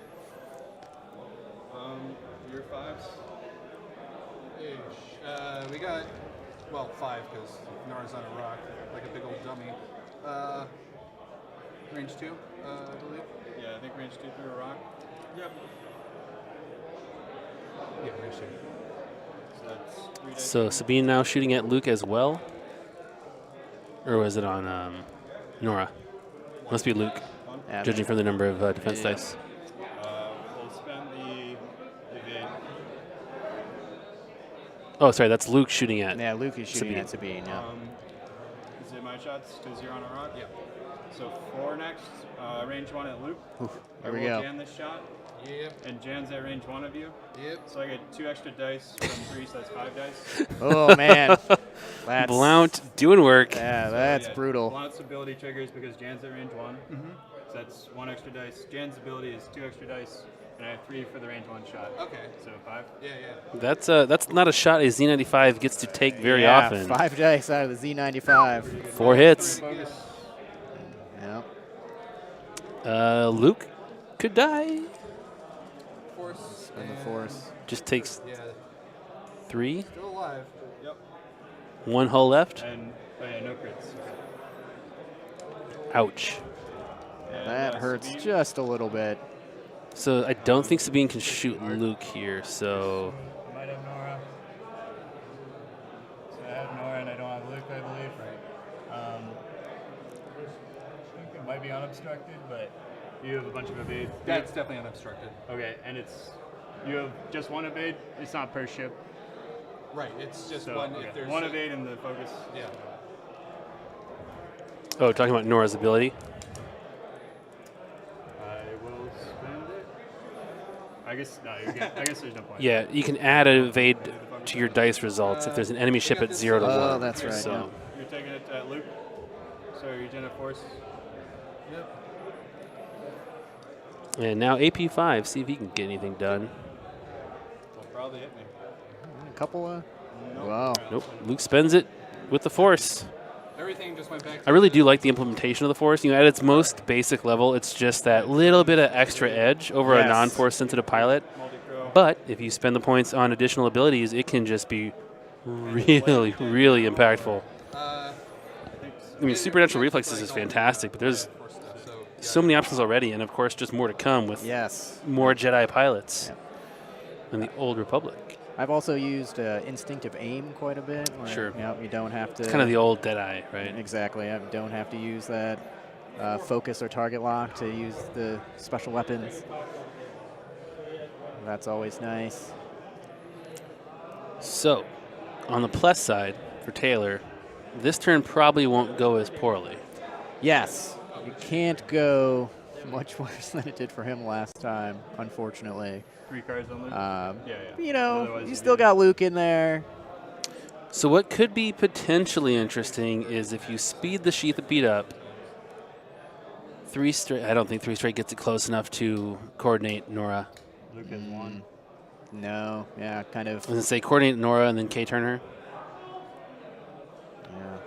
C: Your 5s.
E: We got, well, 5 because Nora's on a rock like a big old dummy. Range 2, I believe.
C: Yeah, I think range 2 through a rock.
D: Yep.
E: Yeah, range 2.
C: So that's 3 dice.
A: So Sabine now shooting at Luke as well? Or was it on Nora? Must be Luke,
B: Yeah,
A: judging from the number of defense
B: Yeah.
A: dice.
C: We'll spend the evade.
A: Oh, sorry, that's Luke shooting at.
B: Yeah, Luke is shooting
A: Sabine.
B: at Sabine. Yeah.
C: Is it my shots because you're on a rock?
E: Yeah.
C: So 4 next, range 1 at Luke.
B: There
C: I
B: we
C: will
B: go.
C: Jan this shot,
E: Yep.
C: and Jan's at range 1 of you.
E: Yep.
C: So I get 2 extra dice from 3, so that's 5 dice.
B: Oh, man. That's,
A: Blount doing work.
B: Yeah, that's
C: Yeah,
B: brutal.
C: Blount's ability triggers because Jan's at range 1. So that's 1 extra dice. Jan's ability is 2 extra dice, and I have 3 for the range 1 shot.
E: Okay.
C: So 5.
E: Yeah, yeah.
A: That's not a shot a Z95 gets to take very
B: yeah,
A: often.
B: 5 dice out of the Z95.
A: 4 hits.
C: Focus.
B: Yep.
A: Luke could die.
E: Force.
B: And the
E: and-
B: force.
A: Just takes
E: Yeah.
A: 3.
E: Still alive.
C: Yep.
A: 1 hull left.
C: And no crits.
A: Ouch.
C: And,
B: That hurts
C: Sabine.
B: just a little bit.
A: So I don't think Sabine can shoot Luke here. So
C: I might have Nora. So I have Nora and I don't have Luke, I believe. I think it might be unobstructed, but you have a bunch of evade.
E: That's definitely unobstructed.
C: Okay, and you have just 1 evade. It's not per ship.
E: Right. It's just
C: So
E: one.
C: okay.
E: If there's
C: 1 evade and the focus.
E: Yeah.
A: oh, talking about Nora's ability.
C: I will spend it. I guess no. You're good. I guess there's no point.
A: Yeah, you can add an evade to your dice results if there's an enemy ship at 0 to 1.
B: Oh, that's right,
A: So.
B: yeah.
C: You're taking it at Luke. So you gen a force.
E: Yep.
A: And now AP5, see if he can get anything done.
C: Will probably hit me.
B: A couple of.
C: Nope.
B: Wow.
A: Nope, Luke spends it with the Force.
E: Everything just went back.
A: I really do like the implementation of the Force. You know, at its most basic level, it's just that little bit of extra edge over a
B: Yes.
A: non-Force sensitive pilot.
C: Multi-pro.
A: But if you spend the points on additional abilities, it can just be really, really impactful. I mean, Supernatural Reflexes is fantastic, but there's so many options already, and of course, just more to come with
B: Yes.
A: more Jedi pilots
B: Yeah.
A: in the Old Republic.
B: I've also used instinctive aim quite a bit. Where,
A: Sure.
B: Yep, you don't have to.
A: It's kind of the old Deadeye, right?
B: Exactly. You don't have to use that focus or target lock to use the special weapons. That's always nice.
A: So, on the plus side for Taylor, this turn probably won't go as poorly.
B: Yes, you can't go much worse than it did for him last time, unfortunately.
C: 3 cards on Luke.
B: Yeah.
C: Yeah.
B: You know,
C: Otherwise
B: you
C: you'd
B: still
C: be-
B: got Luke in there.
A: So what could be potentially interesting is if you speed the Sheath beat up, 3 straight. I don't think 3 straight gets it close enough to coordinate Nora.
C: Luke has 1.
B: No, yeah, kind of.
A: I was gonna say coordinate Nora and then K turn her.
B: Yeah.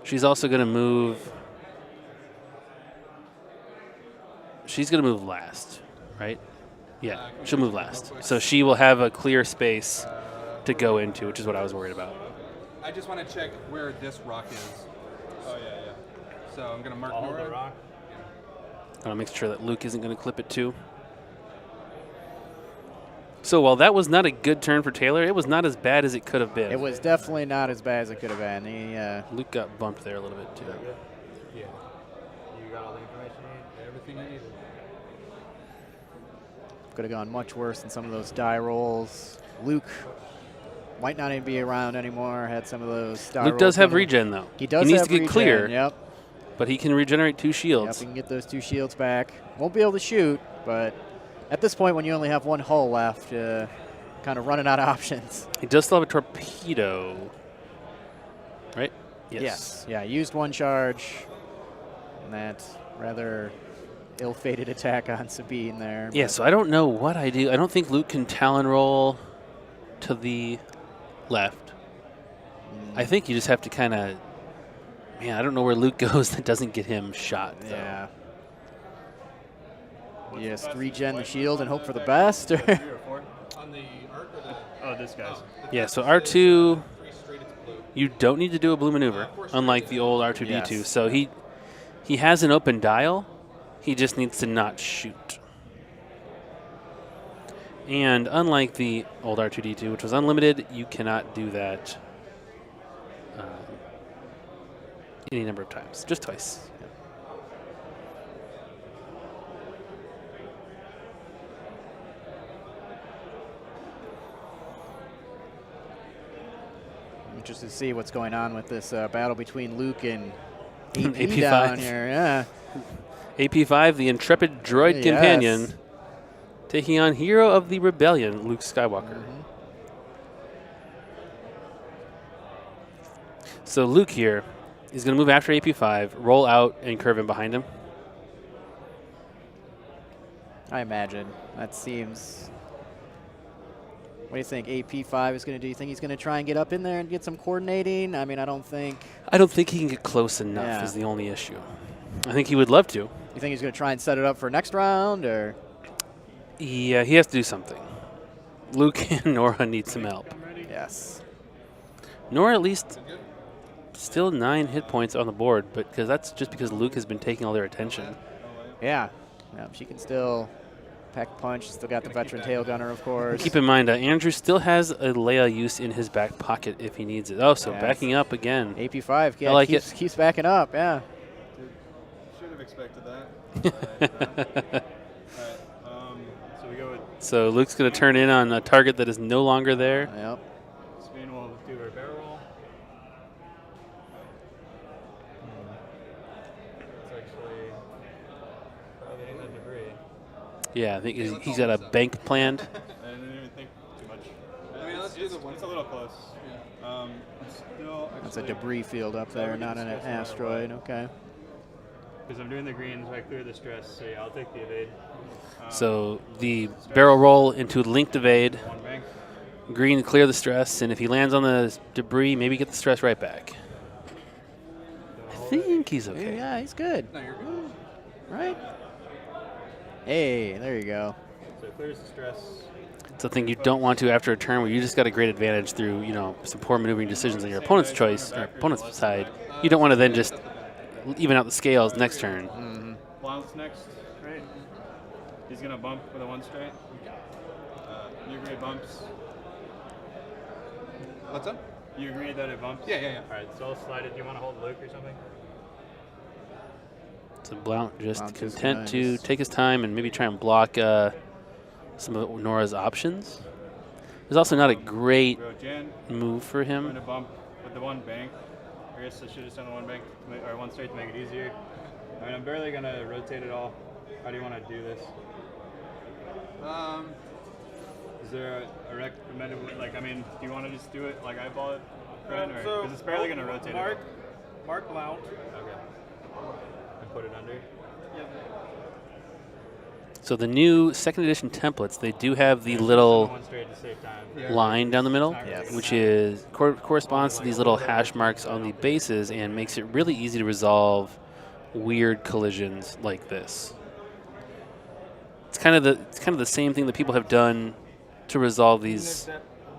A: She's also gonna move. She's gonna move last, right? Yeah, she'll move last. So she will have a clear space to go into, which is what I was worried about.
E: I just want to check where this rock is.
C: Oh yeah.
E: So I'm gonna mark
F: All
E: Nora.
F: the rock.
A: I want to make sure that Luke isn't going to clip it too. So while that was not a good turn for Taylor, it was not as bad as it could have been.
B: It was definitely not as bad as it could have been. He,
A: Luke got bumped there a little bit too.
E: Yeah.
F: You got all the information you need?
E: Everything I needed.
B: could have gone much worse than some of those die rolls. Luke might not even be around anymore. Had some of those die
A: Luke
B: rolls
A: does have
B: coming.
A: regen though.
B: He does
A: He needs
B: have
A: to get
B: regen,
A: clear,
B: Yep.
A: but he can regenerate 2
B: Yep,
A: shields.
B: he can get those 2 shields back. Won't be able to shoot, but at this point when you only have 1 hull left, kind of running out of options.
A: He does still have a torpedo, right?
B: Yes. Yeah, used 1 charge. And that rather ill-fated attack on Sabine there.
A: Yeah,
B: but
A: so I don't know what I do. I don't think Luke can Talon roll to the left. I think you just have to kind of, man, I don't know where Luke goes that doesn't get him shot. Though.
B: Yeah.
C: What's
B: Just
C: the
B: regen the
C: fastest
B: shield
C: way?
B: and hope for the best. Or
C: 3 or 4?
E: On the arc or the
C: Oh, this guy's.
A: Yeah, so
E: fastest is,
A: R2,
E: 3 straight, it's blue.
A: you don't need to do a blue maneuver, unlike the old R2-D2.
B: Yes.
A: So he has an open dial. He just needs to not shoot. And unlike the old R2-D2, which was unlimited, you cannot do that any number of times, just twice.
B: interested to see what's going on with this battle between Luke and AP
A: AP5.
B: down here. Yeah.
A: AP5, the intrepid droid
B: Yes.
A: companion, taking on hero of the rebellion, Luke Skywalker. So Luke here is going to move after AP5, roll out, and curve in behind him.
B: I imagine. That seems... What do you think AP5 is going to do? You think he's going to try and get up in there and get some coordinating? I mean, I don't think...
A: I don't think he can get close enough
B: Yeah.
A: is the only issue. I think he would love to.
B: You think he's going to try and set it up for next round, or...?
A: Yeah, he has to do something. Luke and Nora need some help.
B: Yes.
A: Nora at least still 9 hit points on the board, but because that's just because Luke has been taking all their attention.
B: Yeah. She can still pack punch. Still got the veteran tail gunner, of course.
A: Keep in mind, Andrew still has a Leia use in his back pocket if he needs it. Oh, so
B: Yes.
A: backing up again.
B: AP5, yeah,
A: I like
B: keeps backing up, yeah.
C: Should have expected that. So we go with
A: So Luke's going to turn in on a target that is no longer there.
B: Yep.
D: Spin will do our barrel roll. It's actually probably in the debris.
A: Yeah, I think he's got a bank planned.
C: I didn't even think too much.
E: I mean, let's do the one.
C: It's a little close.
E: Yeah.
C: It's still
B: That's a
C: actually-
B: debris field up there, not an asteroid. Okay.
D: Because I'm doing the greens, I clear the stress, so yeah, I'll take the evade.
A: So the barrel roll into linked evade.
C: One bank.
A: Green to clear the stress, and if he lands on the debris, maybe get the stress right back. I think he's okay.
B: Yeah, he's good.
E: No, you're good.
B: Right? Hey, there you go.
D: So it clears the stress.
A: It's something you don't want to after a turn where you just got a great advantage through, some poor maneuvering decisions on your opponent's choice or opponent's side. You don't want to then just even out the scales next turn.
C: Blount's next, right? He's gonna bump with a 1 straight. You agree it bumps?
E: What's up?
C: You agree that it bumps?
E: Yeah.
D: Alright, so I'll slide it. Do you want to hold Luke or something?
A: So Blount just
B: Blount is
A: content to
B: nice.
A: take his time and maybe try and block some of Nora's options. There's also not a great
C: Go Jan.
A: move for
C: I'm
A: him.
C: gonna bump with the 1 bank. I guess I should have done the 1 bank or 1 straight to make it easier. I mean, I'm barely gonna rotate it all. How do you want to do this? Is there a recommended, do you want to just do it like eyeball it, Fred, or because it's barely gonna rotate it?
F: Mark Blount.
C: Okay.
D: And put it under.
A: So the new second edition templates, they do have the little
D: 1 straight to save time.
A: line down the middle,
B: Yes.
A: which is corresponds to these little hash marks on the bases and makes it really easy to resolve weird collisions like this. It's kind of the same thing that people have done to resolve these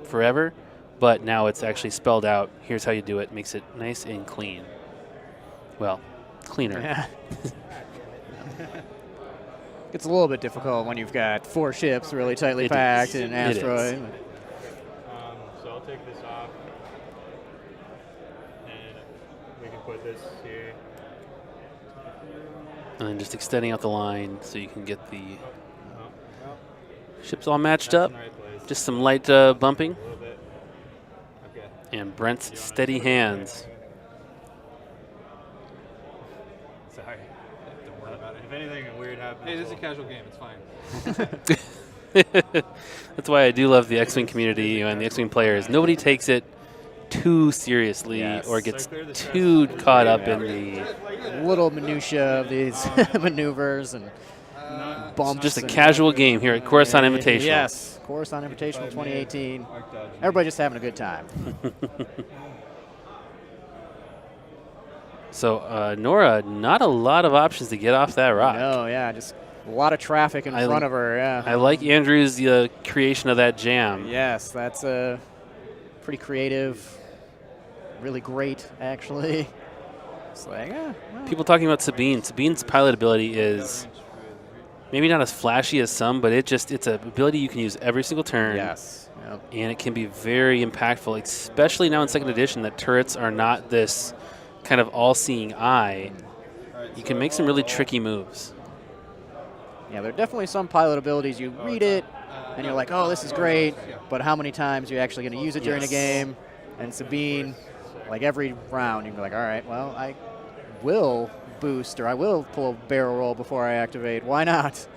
A: forever, but now it's actually spelled out. Here's how you do it. Makes it nice and clean. Well, cleaner.
B: Yeah. It's a little bit difficult when you've got 4 ships really tightly
A: It
B: packed
A: is.
B: and an
A: It is.
B: asteroid.
D: So I'll take this off. And we can put this here.
A: And then just extending out the line so you can get the
D: Oh,
A: ships all matched
D: that's
A: up.
D: in the right place.
A: Just some light bumping.
D: A little bit. Okay.
A: And Brent's steady hands.
D: Sorry.
E: Don't worry about it.
D: If anything weird happens,
E: Hey, this is a
D: we'll-
E: casual game. It's fine.
A: That's why I do love the X-Wing community and the X-Wing players. Nobody takes it too seriously
B: Yes.
A: or gets
D: So clear the stress.
A: too caught up in the
B: Little minutia of these maneuvers and bumps.
A: just a
B: and-
A: casual game here at Coruscant Invitational.
B: Yes, Coruscant Invitational 2018.
C: Arc dodge.
B: Everybody just having a good time.
A: So Nora, not a lot of options to get off that rock.
B: No, yeah, just a lot of traffic in
A: I-
B: front of her. Yeah.
A: I like Andrew's creation of that jam.
B: Yes, that's pretty creative. Really great, actually. It's like, yeah. Well,
A: People talking about Sabine. Sabine's pilot ability is maybe not as flashy as some, but it's an ability you can use every single turn.
B: yes. Yep.
A: And it can be very impactful, especially now in second edition that turrets are not this kind of all-seeing eye. You can make some really tricky moves.
B: Yeah, there are definitely some pilot abilities. You read it, and you're like, oh, this is great, but how many times are you actually going to use it during a
A: Yes.
B: game? And Sabine, like every round, you can be like, all right, well, I will boost or I will pull barrel roll before I activate. Why not?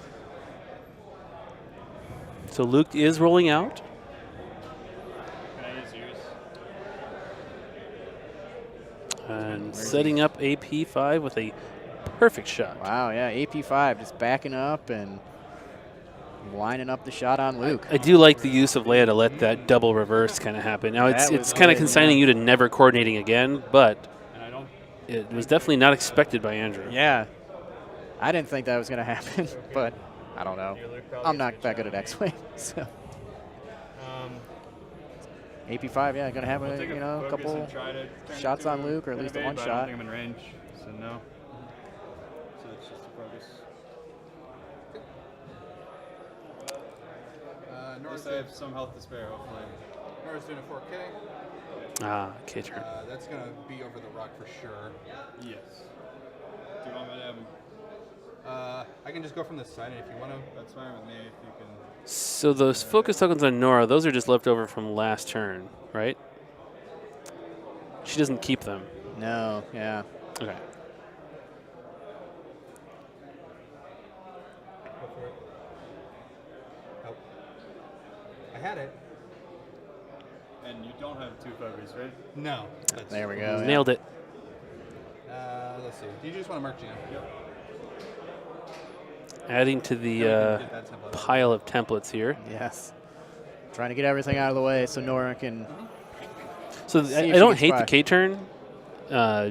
A: So Luke is rolling out.
C: Can I use yours?
A: And setting up AP5 with a perfect shot.
B: Wow, yeah, AP5 just backing up and lining up the shot on Luke.
A: I do like the use of Leia to let that double reverse kind of happen. Now,
B: That was
A: it's kind of
B: good,
A: consigning
B: yeah.
A: you to never coordinating again, but
C: And I don't.
A: it was definitely not expected by Andrew.
B: Yeah. I didn't think that was going to happen, but I don't know.
D: Your Luke probably
B: I'm
D: gets
B: not that good at
D: shot.
B: X-Wing, so.
D: Um,
B: AP5, yeah, going to have
C: I'll
B: a,
C: take
B: you know,
C: focus
B: couple
C: and try to turn
B: shots
C: it
B: on
C: to
B: Luke, or at
C: an
B: least
C: evade,
B: one
C: but I
B: shot.
C: don't think I'm in range, so no. So it's just a focus. At
E: Nora's
C: least I have some health to spare, hopefully.
E: doing a 4K.
A: Ah, K-turn.
E: That's going to be over the rock for sure.
C: Yes. Do you want me to have him?
E: I can just go from this side, and if you want to.
C: That's fine with me if you can.
A: So those focus tokens on Nora, those are just left over from last turn, right? She doesn't keep them.
B: No, yeah.
A: Okay.
D: go for it.
E: Oh. I had it.
C: And you don't have 2 focus, right?
E: No.
B: There we go. yeah.
A: Nailed it.
E: Let's see. Do you just want to mark Jam?
C: Yep.
A: Adding to the
E: Get that template.
A: pile of templates here.
B: Yes. Trying to get everything out of the way so Nora can.
A: So
B: See
A: I
B: if she
A: don't
B: gets
A: hate
B: by.
A: the K-turn.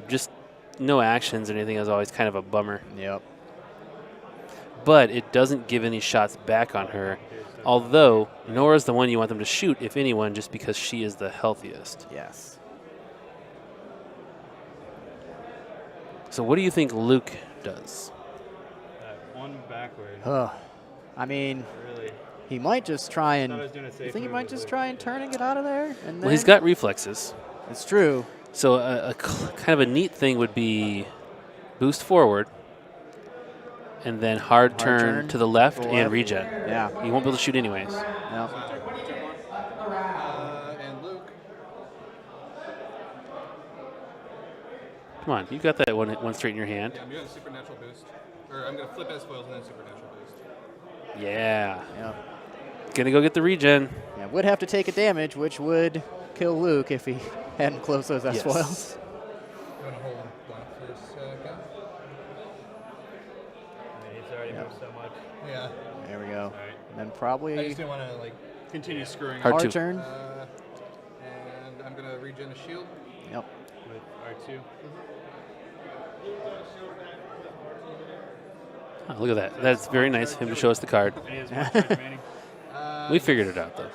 A: Just no actions or anything is always kind of a bummer.
B: Yep.
A: But it doesn't give any shots back on her. Although Nora's the one you want them to shoot, if anyone, just because she is the healthiest.
B: Yes.
A: So what do you think Luke does?
C: One backward.
B: Ugh. I mean,
D: Really.
B: he might just try and.
D: I was doing a safe
B: You think he
D: move
B: might
D: with
B: just
D: Luke.
B: try and turn and get out of there? And
A: Well, he's
B: then-
A: got reflexes.
B: It's true.
A: So kind of a neat thing would be boost forward, and then hard turn
B: turn
A: to the left
B: to the
A: and
B: left.
A: regen.
B: Yeah.
A: You won't be able to shoot anyways.
B: Yep.
E: And Luke.
A: Come on, you got that one straight in your hand.
E: Yeah, I'm doing a supernatural boost. Or I'm going to flip as foils and then supernatural boost.
A: Yeah.
B: Yep.
A: Gonna go get the regen.
B: Yeah, would have to take a damage, which would kill Luke if he hadn't closed those S foils.
A: Yes.
E: You want to hold blank for a second?
D: I mean, he's already moved so much.
E: Yeah.
B: There we go.
D: Alright.
B: And then
E: I
B: probably
E: just didn't want to like continue screwing
A: Hard
E: up.
A: to.
B: hard turn.
E: And I'm going to regen a shield.
B: Yep.
D: With R2.
A: Oh, look at that. That's very nice of him to show us the card.
C: And he has 1 turn remaining.
A: We figured it out though.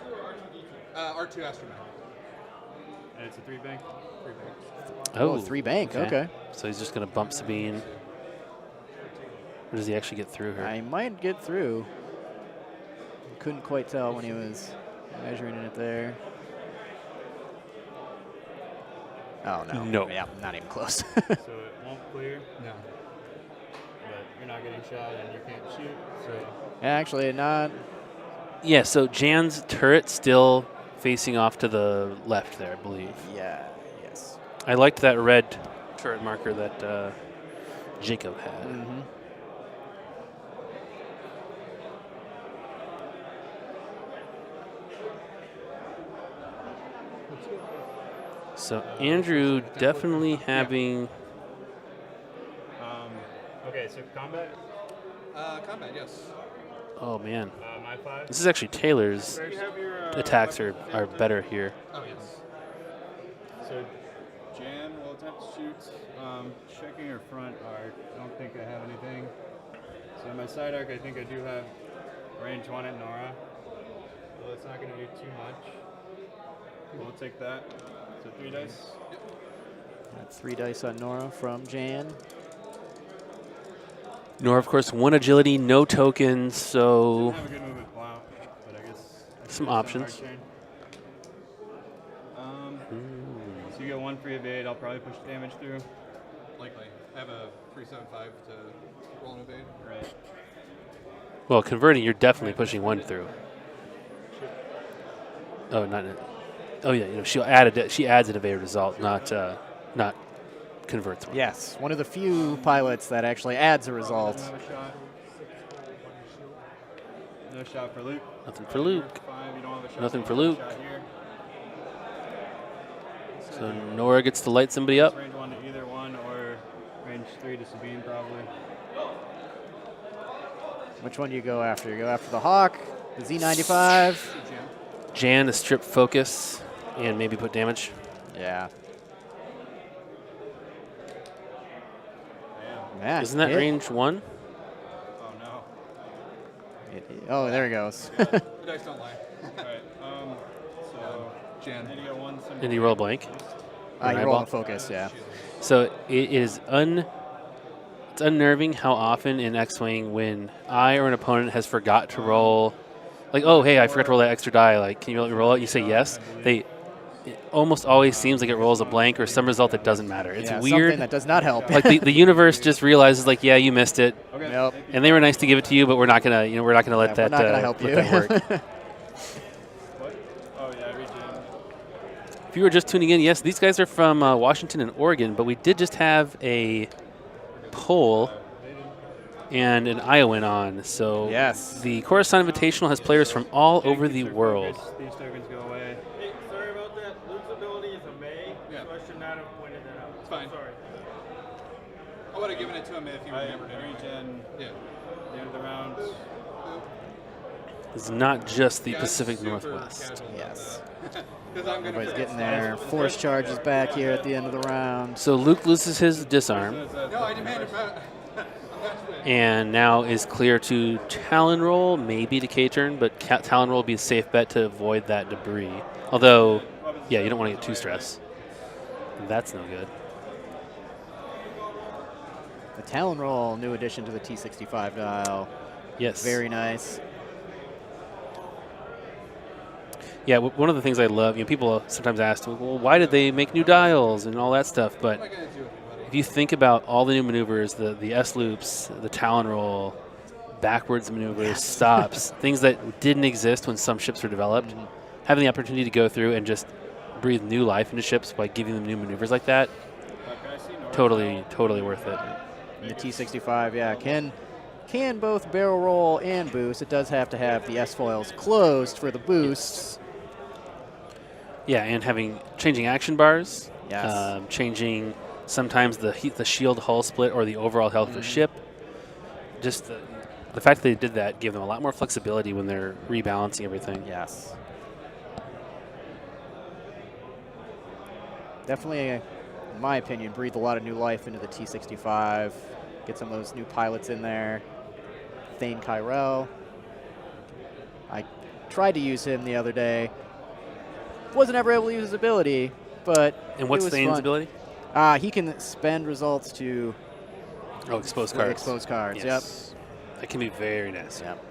E: R2 Astromech.
C: And it's a 3 bank.
E: 3 banks.
B: Oh, 3 bank. Okay.
A: So he's just gonna bump Sabine. Or does he actually get through her?
B: I might get through. Couldn't quite tell when he was measuring it there. Oh, no.
A: No.
B: Yeah, not even close.
D: So it won't clear,
E: No.
D: but you're not getting shot and you can't shoot. So
B: Actually, not.
A: Yeah, so Jan's turret still facing off to the left there, I believe.
B: Yeah, yes.
A: I liked that red turret marker that Jacob had.
B: Mm-hmm.
A: So Andrew definitely having.
D: okay, so combat.
E: Combat, yes.
A: Oh man,
D: My 5.
A: this is actually Taylor's
C: Do you have your
A: attacks are better here.
E: Oh, yes.
C: So Jan will attempt to shoot. Checking her front arc. I don't think I have anything. So my side arc, I think I do have range 1 at Nora.
D: Well, it's not going to do too much.
C: We'll take that. So 3 dice.
B: That's 3 dice on Nora from Jan.
A: Nor, of course, 1 agility, no tokens, so
C: Didn't have a good move with Blount, but I guess I
A: Some
C: should have
A: options.
C: hard turn. So you get 1 free evade. I'll probably push damage through.
E: Likely. I have a 375 to roll and evade.
C: Right.
A: well, converting, you're definitely pushing 1 through. Oh, not it. Oh yeah, you know she adds an evaded result, not converts one.
B: Yes, one of the few pilots that actually adds a result.
C: Doesn't have a shot. No shot for Luke.
A: Nothing for Luke.
C: 5, you don't have a shot.
A: Nothing
C: You
A: for
C: don't have a
A: Luke.
C: shot here.
A: So Nora gets to light somebody up.
C: Range 1 to either one, or range 3 to Sabine probably.
B: Which one do you go after? You go after the Hawk, the Z95.
A: Jan to strip focus and maybe put damage.
B: Yeah.
C: Damn.
B: Yeah.
A: Isn't that
B: hit.
A: range 1?
C: Oh no.
B: Oh, there he goes.
E: The dice don't lie.
C: Alright, so
E: Jan.
C: then you got one symbol.
A: And you roll a blank.
B: You
A: eyeball?
B: roll on focus, yeah.
A: So it is it's unnerving how often in X-Wing when I or an opponent has forgot to roll, like, oh, hey, I forgot to roll that extra die. Like, can you let me roll it? You say yes. It almost always seems like it rolls a blank or some result that doesn't matter. It's
B: Yeah,
A: weird.
B: something that does not help.
A: Like the universe just realizes, like, yeah, you missed it,
C: Okay.
B: Yep.
A: and they were nice to give it to you, but we're not gonna, we're not gonna let
B: Yeah,
A: that
B: we're not gonna help
A: let
B: you.
A: that work.
C: What? Oh yeah, regen.
A: If you were just tuning in, yes, these guys are from Washington and Oregon, but we did just have a poll and an Iowan on. So
B: Yes.
A: the Coruscant Invitational has players from all over the world.
C: These tokens go away.
F: Hey, sorry about that. Luke's ability is a May,
E: Yeah.
F: so I should not have pointed that out.
E: It's fine.
F: Sorry.
E: I would have given it to him if he
C: I
E: remembered it.
C: regen
E: Yeah.
C: the end of the round.
A: It's not just the
E: Yeah,
A: Pacific
E: super
A: Northwest.
E: casual about
B: Yes.
E: that. 'Cause I'm gonna
B: Everybody's
E: forget
B: getting their force charges back here at the end of the round.
A: So Luke loses his disarm
E: No, I demand it back.
A: and now is clear to Talon roll, maybe to K-turn, but Talon roll would be a safe bet to avoid that debris. Although, yeah, you don't want to get too stressed. That's no good.
B: The Talon Roll, new addition to the T65 dial.
A: Yes.
B: Very nice.
A: Yeah, one of the things I love, people sometimes ask, well, why did they make new dials and all that stuff? But
E: What am I gonna do with it, buddy?
A: if you think about all the new maneuvers, the S loops, the Talon roll, backwards maneuvers, stops, things that didn't exist when some ships were developed, having the opportunity to go through and just breathe new life into ships by giving them new maneuvers like that, totally worth it.
B: And the T65, yeah, can both barrel roll and boost. It does have to have the S foils closed for the boosts.
A: Yeah, and changing action bars,
B: Yes.
A: changing sometimes the shield hull split or the overall health of the ship. Just the fact that they did that gave them a lot more flexibility when they're rebalancing everything.
B: Yes. Definitely, in my opinion, breathed a lot of new life into the T65. Get some of those new pilots in there. Thane Kyrell. I tried to use him the other day. Wasn't ever able to use his ability, but
A: And what's
B: it was
A: Thane's
B: fun.
A: ability?
B: He can spend results to
A: Exposed cards.
B: expose cards.
A: Yes. That can be very nasty.
B: Yep.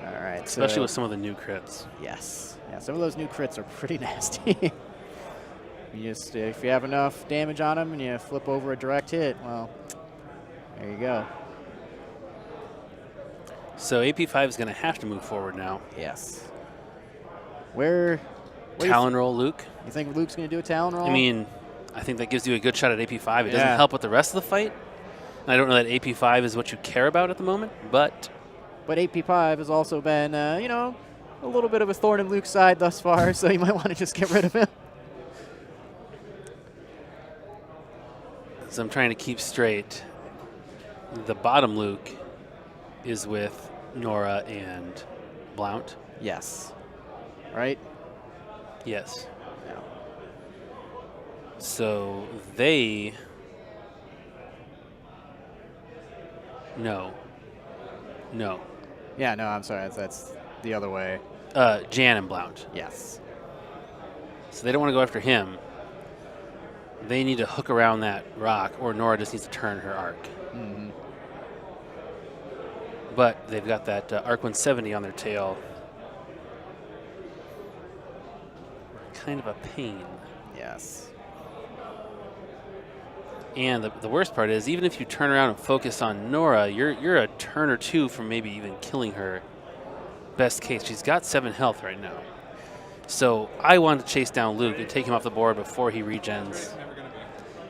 B: All right.
A: Especially
B: so,
A: with some of the new crits.
B: yes. Yeah, some of those new crits are pretty nasty. If you have enough damage on them and you flip over a direct hit, well, there you go.
A: So AP5 is going to have to move forward now.
B: Yes. Where do
A: Talon roll, Luke.
B: you think Luke's going to do a Talon roll?
A: I mean, I think that gives you a good shot at AP5. It doesn't
B: Yeah.
A: help with the rest of the fight. And I don't know that AP5 is what you care about at the moment, but
B: But AP5 has also been, a little bit of a thorn in Luke's side thus far, so you might want to just get rid of him.
A: as I'm trying to keep straight, the bottom Luke is with Nora and Blount.
B: Yes. Right?
A: Yes.
B: Yeah.
A: So they... No.
B: Yeah, no, I'm sorry. That's the other way.
A: Jan and Blount.
B: Yes.
A: So they don't want to go after him. They need to hook around that rock, or Nora just needs to turn her arc.
B: Mm-hmm.
A: But they've got that Arc 170 on their tail. Kind of a pain.
B: Yes.
A: And the worst part is, even if you turn around and focus on Nora, you're a turn or two from maybe even killing her. Best case, she's got 7 health right now. So I wanted to chase down Luke and take him off the board before he regens.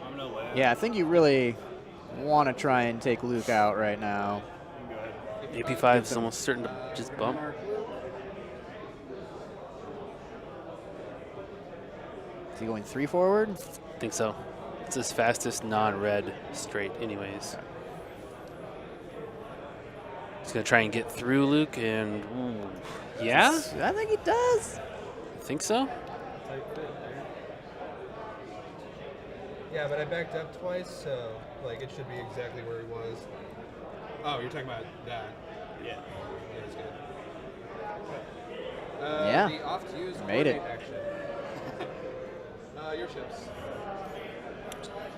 C: I'm gonna land.
B: Yeah, I think you really want to try and take Luke out right now.
C: Go ahead.
A: AP5 is almost certain to just bump.
B: Is he going 3 forward?
A: I think so. It's his fastest non-red straight anyways. He's going to try and get through Luke, and ooh, yeah?
B: I think he does.
A: I think so.
E: Yeah, but I backed up twice, so like it should be exactly where he was. Oh, you're talking about that? Yeah. Yeah, it's good.
B: Yeah.
E: The off to use
B: Made it.
E: coordinate action. Your ships.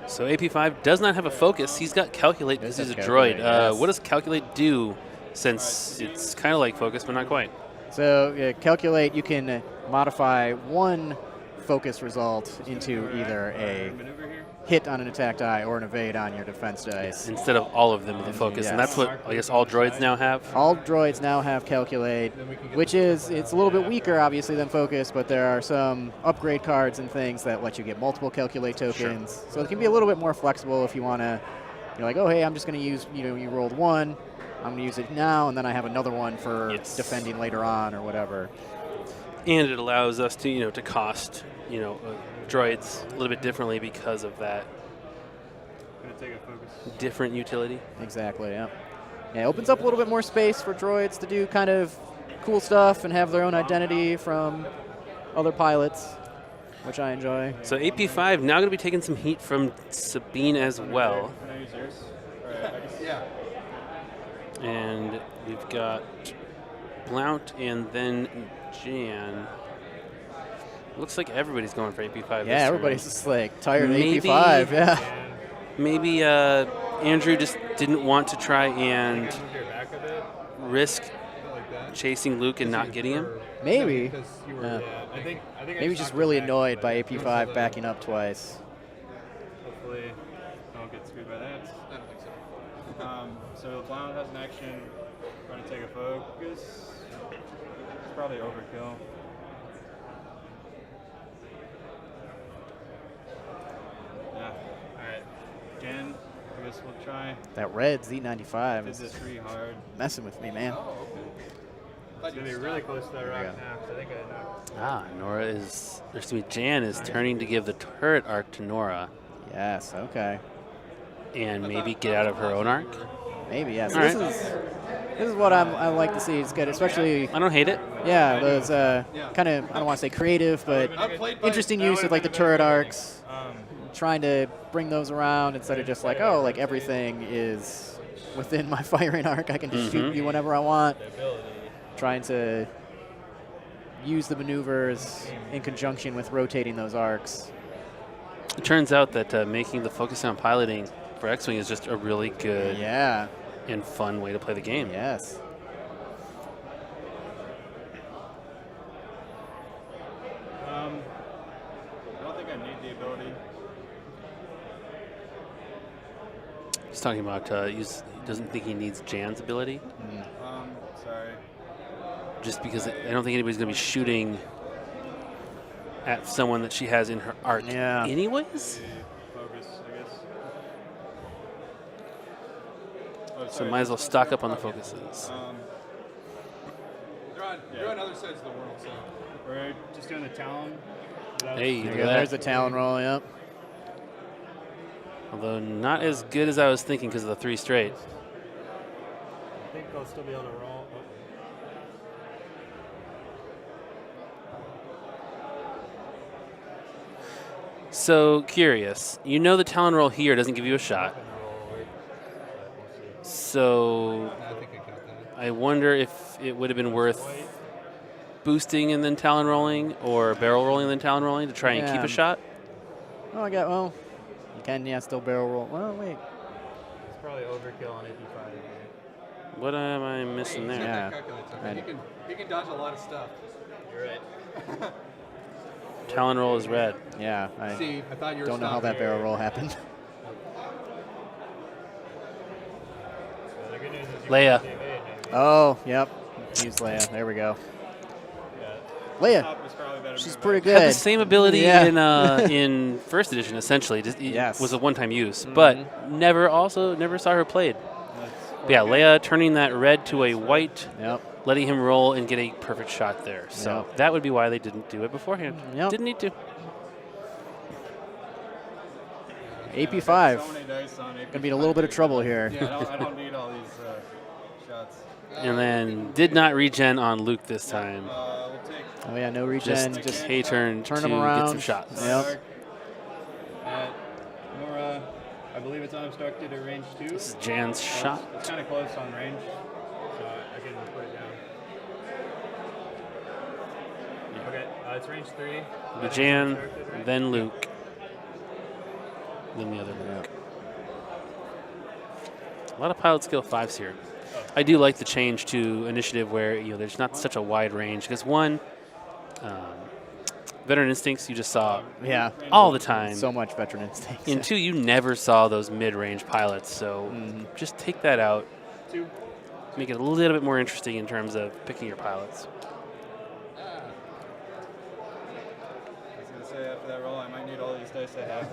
A: So AP5 does not have a focus. He's got Calculate because
B: Does
A: he's a
B: have
A: droid.
B: Calculate, yes.
A: What does Calculate do, since it's kind of like Focus, but not quite?
B: So calculate, you can modify one focus result into either a
C: Maneuver here.
B: hit on an attack die or an evade on your defense dice.
A: Instead of all of them with a Focus. And
B: Yes.
A: that's what I guess all droids now have.
B: All droids now have calculate, which is, it's a little bit weaker obviously than focus, but there are some upgrade cards and things that let you get multiple calculate tokens. So it can be a little bit more flexible if you want to, you're like, oh hey, I'm just going to use, you rolled 1, I'm going to use it now, and then I have another one for defending later on or whatever.
A: And it allows us to, to cost, droids a little bit differently because of that
C: Gonna take a focus.
A: different utility.
B: Exactly, yeah. Yeah, it opens up a little bit more space for droids to do kind of cool stuff and have their own identity from other pilots, which I enjoy.
A: So AP5 now going to be taking some heat from Sabine as well.
C: Can I use yours? Or I guess
E: Yeah.
A: And we've got Blount and then Jan. Looks like everybody's going for AP5.
B: Yeah, everybody's just like tired
A: Maybe-
B: of AP5, yeah.
A: Maybe Andrew just didn't want to try and
C: move your back a bit.
A: risk
E: Like that.
A: chasing Luke and not getting him.
B: Maybe.
E: Because you were.
B: Yeah.
C: Yeah, I think I
B: Maybe he's just really annoyed by AP5 backing up twice.
C: Hopefully, don't get screwed by that.
E: I don't think so.
C: So Blount has an action. Trying to take a focus. It's probably overkill. Yeah. All right. Jen, I guess we'll try.
B: That red Z95
C: Did
B: is
C: this 3 hard.
B: messing with me, man.
E: Oh, okay.
C: It's gonna be really close to that
B: There we
C: rock
B: go.
C: now. 'Cause I think I know.
A: Jan is turning to give the turret arc to Nora
B: Yes, okay.
A: and maybe get out of her own arc.
B: Maybe, yes.
A: All
B: This
A: right.
B: is what I like to see. It's good, especially,
A: I don't hate it.
B: yeah, those kind of, I don't want to say creative, but
E: I've played by
B: interesting use of like the turret arcs, trying to bring those around instead of just like, oh, like everything is within my firing arc. I can just shoot you whenever I want. Trying to use the maneuvers in conjunction with rotating those arcs.
A: It turns out that making the focus on piloting for X-Wing is just a really good
B: Yeah,
A: and fun way to play the game.
B: yes.
C: I don't think I need the ability.
A: He's talking about he doesn't think he needs Jan's ability,
C: Sorry.
A: just because I don't think anybody's going to be shooting at someone that she has in her arc
B: Yeah.
A: anyways.
C: Focus, I guess. Oh,
A: So
C: sorry.
A: might as well stock up on the focuses.
E: You're on other sides of the world, so.
C: We're just doing the Talon. Without
A: Hey,
B: There
A: look
B: you
A: at
B: go. There's
A: that.
B: the Talon roll, yep.
A: Although not as good as I was thinking because of the 3 straight.
C: I think I'll still be able to roll. Oh.
A: So curious. You know the Talon roll here doesn't give you a shot. So
E: I think I got that.
A: I wonder if it would have been worth boosting and then Talon rolling, or barrel rolling and then Talon rolling to try and keep
B: Yeah.
A: a shot.
B: Oh, you can, yeah, still barrel roll. Well, wait.
C: It's probably overkill on AP5 again.
A: What am I missing
E: He's got
A: there?
B: Yeah.
E: that calculator.
B: Right.
E: He can dodge a lot of stuff.
C: You're right.
A: Talon roll is red.
B: Yeah, I
E: See, I thought you were
B: don't know how that
E: stopping.
B: barrel roll happened.
A: Leia.
B: Oh, yep. Use Leia. There we go. Leia.
C: Top was probably better
B: She's
C: move
B: pretty
C: back.
B: good.
A: Had the same ability
B: Yeah.
A: in first edition, essentially. Just, it
B: Yes.
A: was a one-time use, but never saw her played.
C: That's
A: But yeah, Leia turning that red to a white,
B: Yep.
A: letting him roll and get a perfect shot there. So
B: Yep.
A: that would be why they didn't do it beforehand.
B: Yep.
A: Didn't need to.
B: AP5.
C: So many dice on AP5.
B: Gonna be in a little bit of trouble here.
C: Yeah, I don't need all these shots.
A: And then did not regen on Luke this time.
C: We'll take
B: Oh yeah, no regen.
A: Just
B: Just
A: a turn
B: turn
A: to
B: him around.
A: get some shots.
B: Yep.
C: Dark at Nora. I believe it's unobstructed at range 2.
A: This is Jan's shot.
C: It's kind of close on range, so I can put it down.
D: Okay, it's range 3.
A: The Jan, then Luke, then the other Luke. A lot of pilot skill 5s here. I do like the change to initiative where there's not such a wide range because one, veteran instincts you just saw
B: Yeah.
A: all the time.
B: So much veteran instincts.
A: And two, you never saw those mid-range pilots, so just take that out.
C: 2.
A: Make it a little bit more interesting in terms of picking your pilots.
C: I was going to say after that roll, I might need all these dice I have.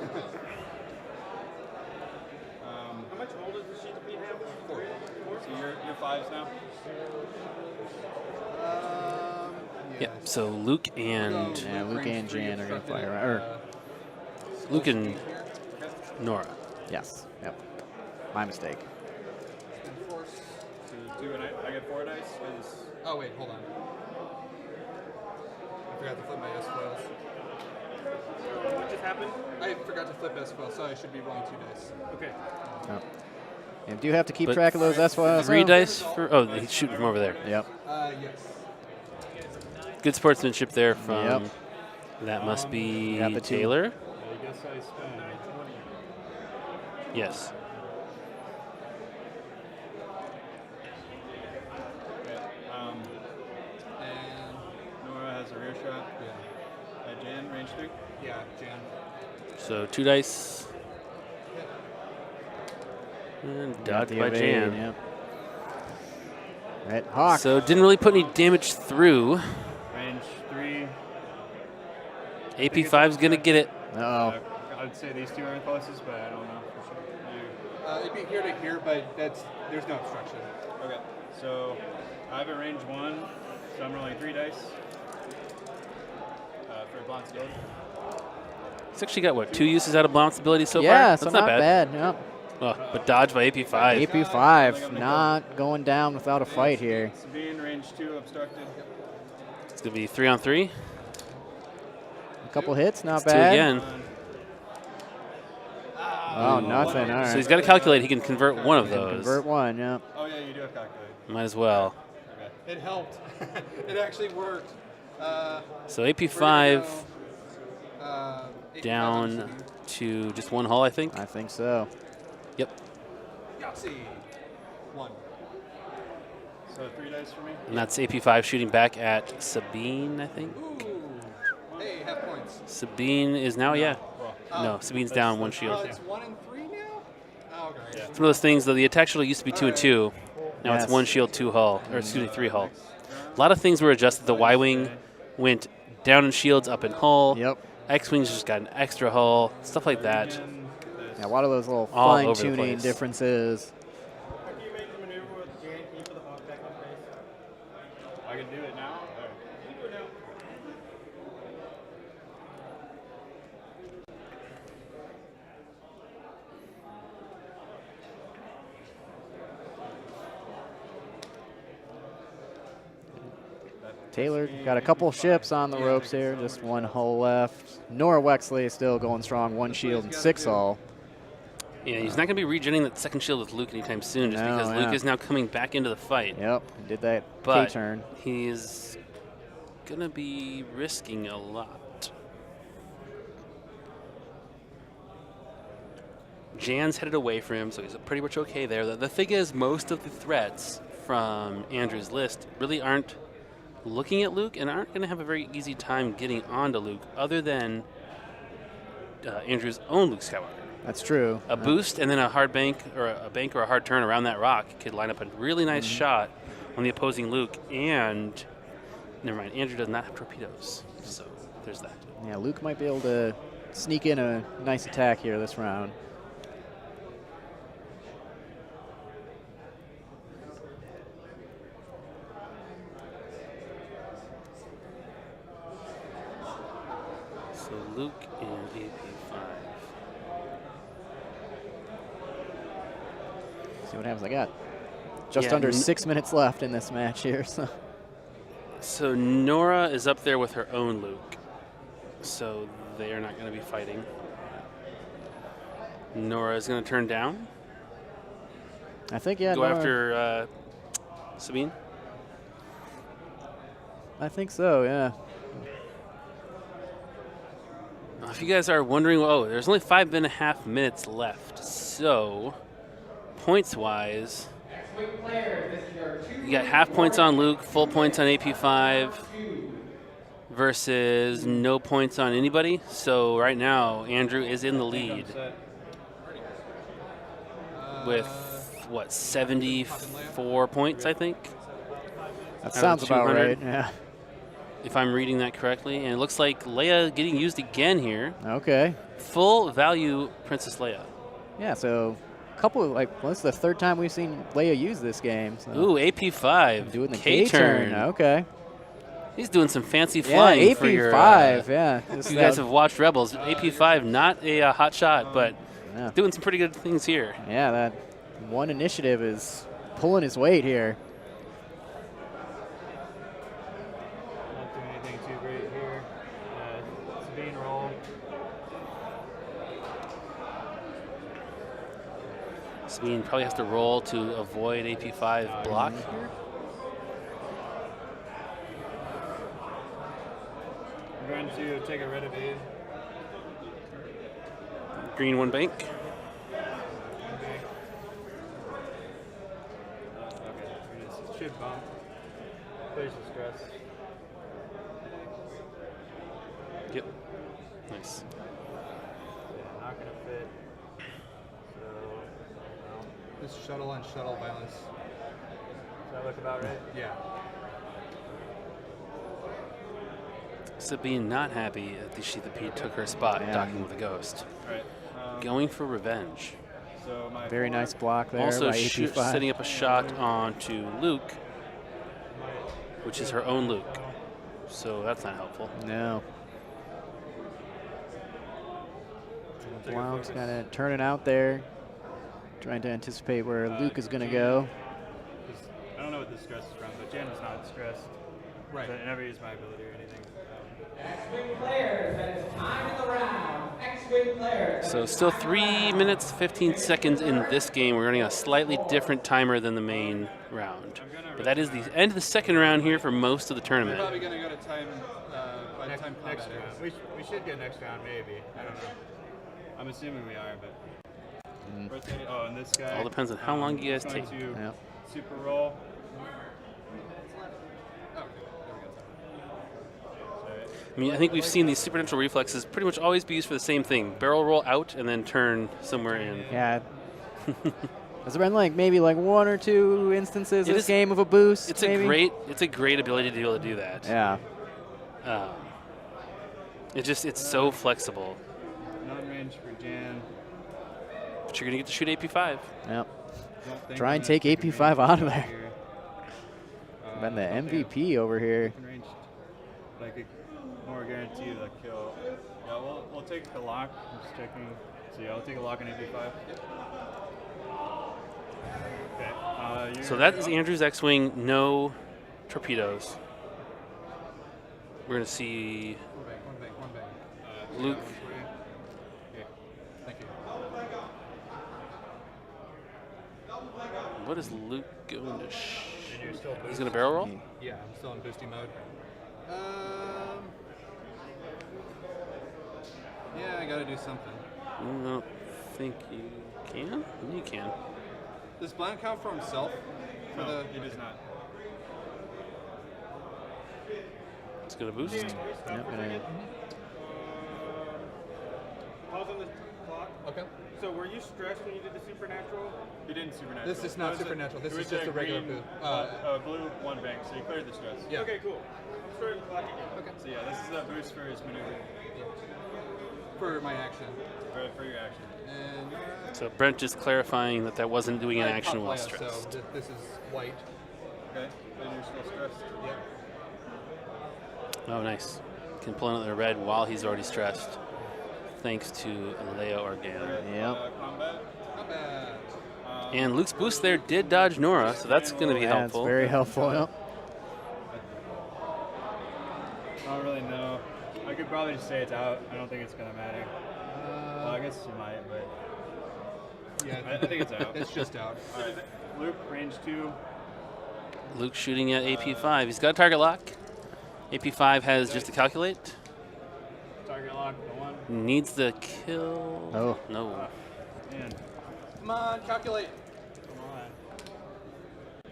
F: How much hold does the sheet of meat have?
C: 4. So you're 5s now?
A: Yep. So Luke and
B: Yeah, Luke and Jan are gonna fire. Or
A: Luke and Nora.
B: yes. Yep. My mistake.
C: So 2 and I get 4 dice?
E: Oh wait, hold on. I forgot to flip my S foils.
F: What just happened?
E: I forgot to flip S foils, so I should be rolling 2 dice.
F: Okay.
B: Oh. And do you have to keep
A: But
B: track of those S-files?
A: 3 dice for. Oh, he's shooting from over there.
B: Yep.
E: Yes.
A: Good sportsmanship there from.
B: Yep.
A: That must be
B: got the 2.
A: Taylor.
C: I guess I spend 20.
A: Yes.
C: Okay.
E: And
C: Nora has a rear shot.
E: yeah,
C: Jan, range 3.
E: yeah, Jan.
A: So 2 dice. And
B: Got
A: dodged
B: the
A: by
B: evade,
A: Jan.
B: Yep. Red Hawk.
A: So didn't really put any damage through.
C: Range 3.
A: AP5's gonna get it.
B: Uh-oh.
C: I'd say these 2 are the closest, but I don't know for sure.
E: It'd be here to here, but there's no obstruction.
C: Okay. So I have a range 1, so I'm rolling 3 dice for Bond's ability.
A: It's actually got, what, 2 uses out of Blount's ability so far?
B: Yeah,
A: That's
B: so
A: not bad.
B: Yep.
A: Oh, but dodged by AP5.
B: AP5 not going down without a fight here.
C: Sabine, range 2, obstructed.
A: It's going to be 3 on 3.
B: A couple hits, not
A: It's 2
B: bad.
A: again.
B: Oh, nothing. All right.
A: So he's got to calculate he can convert one of those.
B: Convert one, yeah.
C: Oh, yeah, you do have calculated.
A: Might as well.
C: Okay.
E: It helped. It actually worked.
A: So
E: We're
A: AP5
E: gonna go, 85
A: down
E: on
A: to just 1 hull, I think.
B: I think so.
A: Yep.
E: Yahtzee. 1.
C: So 3 dice for me.
A: And that's AP5 shooting back at Sabine, I think.
E: Ooh. Hey, half points.
A: Sabine is now, yeah.
C: Well,
A: No, Sabine's down 1 shield.
E: It's 1 and 3 now? Oh, okay.
C: Yeah.
A: It's one of those things, though. The attack shield used to be 2 and 2. Now
B: Yes.
A: it's 1 shield, 2 hull. Or excuse me, 3 hull. A lot of things were adjusted. The Y-Wing went down in shields, up in hull.
B: Yep.
A: X-Wings just got an extra hull. Stuff like that.
B: Yeah, a lot of those little
A: All over the
B: fine-tuning
A: place.
B: differences.
F: After you make the maneuver with Jan, can you put the hawk back on base?
C: I can do it now.
F: You do it now.
B: Taylor got a couple ships on the ropes here, just 1 hull left. Nora Wexley is still going strong, 1 shield and 6 hull.
A: Yeah, he's not going to be regening that second shield with Luke anytime soon just
B: No,
A: because
B: yeah.
A: Luke is now coming back into the fight.
B: Yep, did that
A: But
B: K-turn.
A: he's going to be risking a lot. Jan's headed away from him, so he's pretty much okay there. The thing is, most of the threats from Andrew's list really aren't looking at Luke and aren't going to have a very easy time getting onto Luke other than Andrew's own Luke Skywalker.
B: That's true.
A: A boost and then a hard bank or a hard turn around that rock could line up a really nice shot on the opposing Luke. And never mind, Andrew does not have torpedoes, so there's that.
B: Yeah, Luke might be able to sneak in a nice attack here this round.
A: So Luke and AP5.
B: See what happens. I got just
A: Yeah,
B: under 6 minutes left in this match here.
A: So Nora is up there with her own Luke. So they are not going to be fighting. Nora is going to turn down.
B: I think, yeah.
A: Go
B: Nora,
A: after Sabine.
B: I think so, yeah.
A: If you guys are wondering, there's only 5.5 minutes left. So, points-wise, you got half points on Luke, full points on AP5, versus no points on anybody. So right now, Andrew is in the lead with, 74 points, I think?
B: That
A: Out of
B: sounds about
A: 200.
B: right, yeah.
A: If I'm reading that correctly. And it looks like Leia getting used again here.
B: Okay.
A: Full value Princess Leia.
B: Yeah, so a couple of, this is the third time we've seen Leia use this game. So.
A: Ooh, AP5.
B: Doing the K-turn. Okay.
A: He's doing some fancy flying
B: yeah,
A: for your...
B: AP5, yeah.
A: If you guys have watched Rebels, AP5, not a hot shot, but
B: yeah.
A: doing some pretty good things here.
B: Yeah, that one initiative is pulling his weight here.
C: Not doing anything too great here. Sabine roll.
A: Sabine probably has to roll to avoid AP5 block here.
C: I'm going to take a red evade.
A: Green one bank.
C: Okay. It should bump. Place the stress.
A: Yep. Nice.
C: Yeah, not going to fit. So, well,
E: This shuttle on shuttle violence.
C: does that look about right?
E: Yeah.
A: Sabine not happy that the Sheath took her spot docking with a ghost.
C: Right.
A: Going for revenge.
C: So my
B: Very nice block there
A: Also
B: by AP5.
A: setting up a shot onto Luke, which is her own Luke. So that's not helpful.
B: No. Blount's kind of turning out there, trying to anticipate where Luke is going to go.
C: I don't know what the stress is from, but Jan was not stressed.
E: Right.
C: So I never used my ability or anything.
G: X-Wing players, that is time in the round. X-Wing players.
A: So still 3 minutes, 15 seconds in this game. We're running a slightly different timer than the main round. But that is the end of the second round here for most of the
E: We're
A: tournament.
E: probably going to go to time by the time
C: Next
E: combat
C: round.
E: ends.
C: We should get next round, maybe. I don't know. I'm assuming we are, but. Rotating. Oh, and this guy.
A: All depends on how long you guys
C: is going
A: take.
C: to
B: Yep.
C: super roll.
E: Oh, there we go.
C: Sorry.
A: I mean, I think we've seen these supernatural reflexes pretty much always be used for the same thing. Barrel roll out and then turn somewhere in.
B: Yeah. Has there been maybe one or two instances
A: It
B: this
A: is-
B: game of a boost?
A: It's
B: maybe?
A: a great ability to be able to do that.
B: Yeah.
A: It's so flexible.
C: Non-range for Jan.
A: But you're gonna get to shoot AP5.
B: Yep.
C: Don't think
B: Try
C: I'm
B: and
C: gonna
B: take
C: stick
B: AP5
C: range
B: out of there.
C: here.
B: Been the
C: Okay.
B: MVP over here.
C: Open range, like a more guaranteed kill. Yeah, we'll take the lock. I'm just checking. So yeah, I'll take a lock on AP5. Okay.
A: So that is Andrew's X-Wing, no torpedoes. We're gonna see
E: One bank.
A: Luke.
E: Okay. Thank you.
A: What is Luke going to
C: You're still
A: He's gonna barrel roll?
E: Yeah, I'm still in boosty mode. Yeah, I gotta do something.
A: I don't think you can. You can.
E: Does Blount count for himself? For
C: No,
E: the
C: he does not.
A: It's gonna boost.
B: Yep, gonna
C: Pause on the
F: clock.
E: Okay.
F: So were you stressed when you did the supernatural?
C: You didn't supernatural.
E: This is not supernatural. This
C: it
E: is
C: was
E: just a regular
C: green,
E: boost.
C: blue one bank, so you cleared the stress.
E: Yeah.
F: Okay, cool. I'm starting the clock again.
E: Okay.
C: So yeah, this is the boost for his maneuver,
E: For my action.
C: for your action.
E: And
A: So Brent just clarifying that wasn't doing an
E: I
A: action
E: pop
A: while
E: land,
A: stressed.
E: So this is white.
C: Okay, then you're still stressed.
E: Yeah.
A: Oh, nice. Can pull another red while he's already stressed, thanks to Leia Organa.
B: Yep.
C: Combat.
E: Not bad.
A: And Luke's boost there did dodge Nora, so that's going to be
B: Yeah,
A: helpful.
B: it's very helpful. Yep.
C: I don't really know. I could probably just say it's out. I don't think it's gonna matter. Well, I guess you might, but
E: Yeah,
C: I think it's out.
E: It's just out.
C: All right. Luke, range 2.
A: Luke shooting at AP5. He's got a target lock. AP5 has just to calculate.
C: Target lock, the 1.
A: Needs the kill.
B: Oh.
A: No.
C: Man,
E: Come on, calculate.
C: come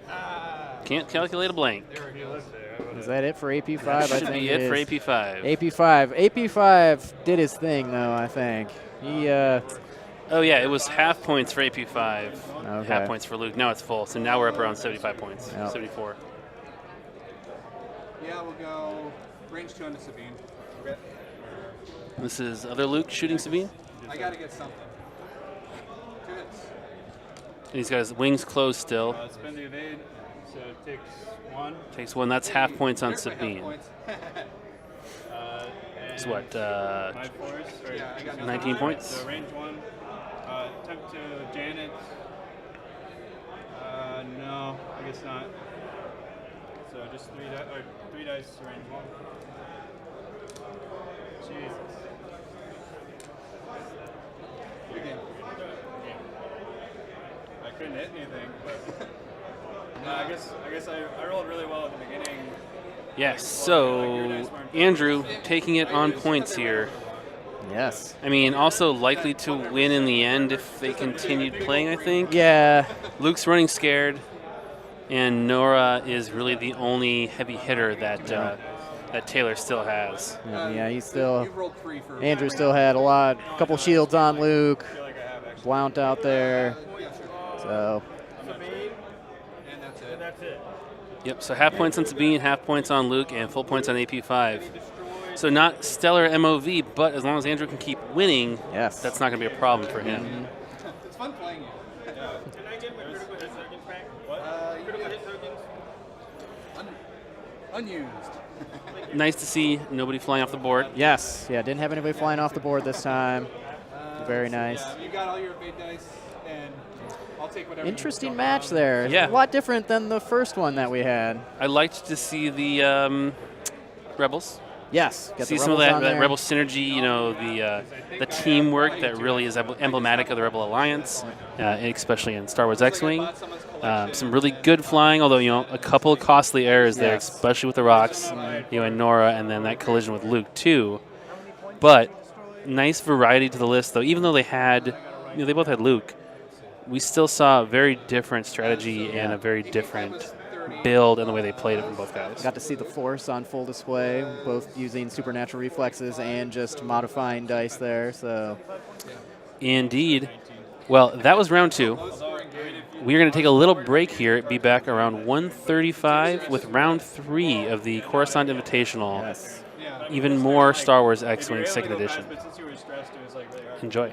C: on.
A: Can't calculate a blank.
E: There it goes.
B: Is that it for AP5?
A: That
B: I
A: should
B: think
A: be it for
B: is.
A: AP5.
B: AP5. AP5 did his thing, though, I think. He,
A: Oh, yeah, it was half points for AP5,
B: Okay.
A: half points for Luke. Now it's full, so now we're up around 75 points,
B: Yep.
A: 74.
E: Yeah, we'll go range 2 on the Sabine. Okay.
A: This is other Luke shooting Sabine.
E: I gotta get something. 2 hits.
A: And he's got his wings closed still.
C: Spend the evade, so it takes 1.
A: Takes one. That's half points on
E: There's my half
A: Sabine.
E: points.
A: It's what,
C: My force, or
E: Yeah, I got
A: 19 points?
C: So range 1. Attempt to Janet. No, I guess not. So just 3 dice to range 1. Jesus.
E: Good game.
C: I couldn't hit anything, but I guess I rolled really well at the beginning.
A: Yes, so Andrew taking it on points here.
B: yes.
A: I mean, also likely to win in the end if they continued playing, I think.
B: Yeah.
A: Luke's running scared, and Nora is really the only heavy hitter that that Taylor still has.
B: Yeah, he's still.
E: You've rolled 3 for
B: Andrew still had a couple shields on Luke.
C: I feel like I have actually.
B: Blount out there.
E: Yeah, sure.
B: So,
E: And that's it.
F: And that's it.
A: Yep, so half points on Sabine, half points on Luke, and full points on AP5. So not stellar MOV, but as long as Andrew can keep winning,
B: yes.
A: that's not going to be a problem for him.
E: It's fun playing you.
F: Can I get my critical hit tokens back?
E: You
F: Critical
E: get
F: hit tokens?
E: unused.
A: Nice to see nobody flying off the board.
B: Yes. Yeah, didn't have anybody flying off the board this time. Very nice.
E: Yeah, you got all your evade dice, and I'll take whatever.
B: Interesting match there.
A: Yeah.
B: A lot different than the first one that we had.
A: I liked to see the Rebels.
B: Yes. Get
A: See
B: the
A: some of
B: Rebels
A: that,
B: on
A: that
B: there.
A: Rebel synergy, you know, the teamwork that really is emblematic of the Rebel Alliance, especially in Star Wars X-Wing. Some really good flying, although, you know, a couple of costly errors there,
B: Yes.
A: especially with the rocks, you know, and Nora, and then that collision with Luke, too. But nice variety to the list, though. Even though they had, you know, they both had Luke, we still saw a very different strategy and a very different build and the way they played it from both guys.
B: Got to see the Force on full display, both using supernatural reflexes and just modifying dice there. So,
A: Indeed. Well, that was round 2. We are going to take a little break here. Be back around 1:35 with round 3 of the Coruscant Invitational.
B: yes.
A: Even more Star Wars X-Wing 2nd Edition.
C: But since you were stressed, it was like really hard.
A: Enjoy.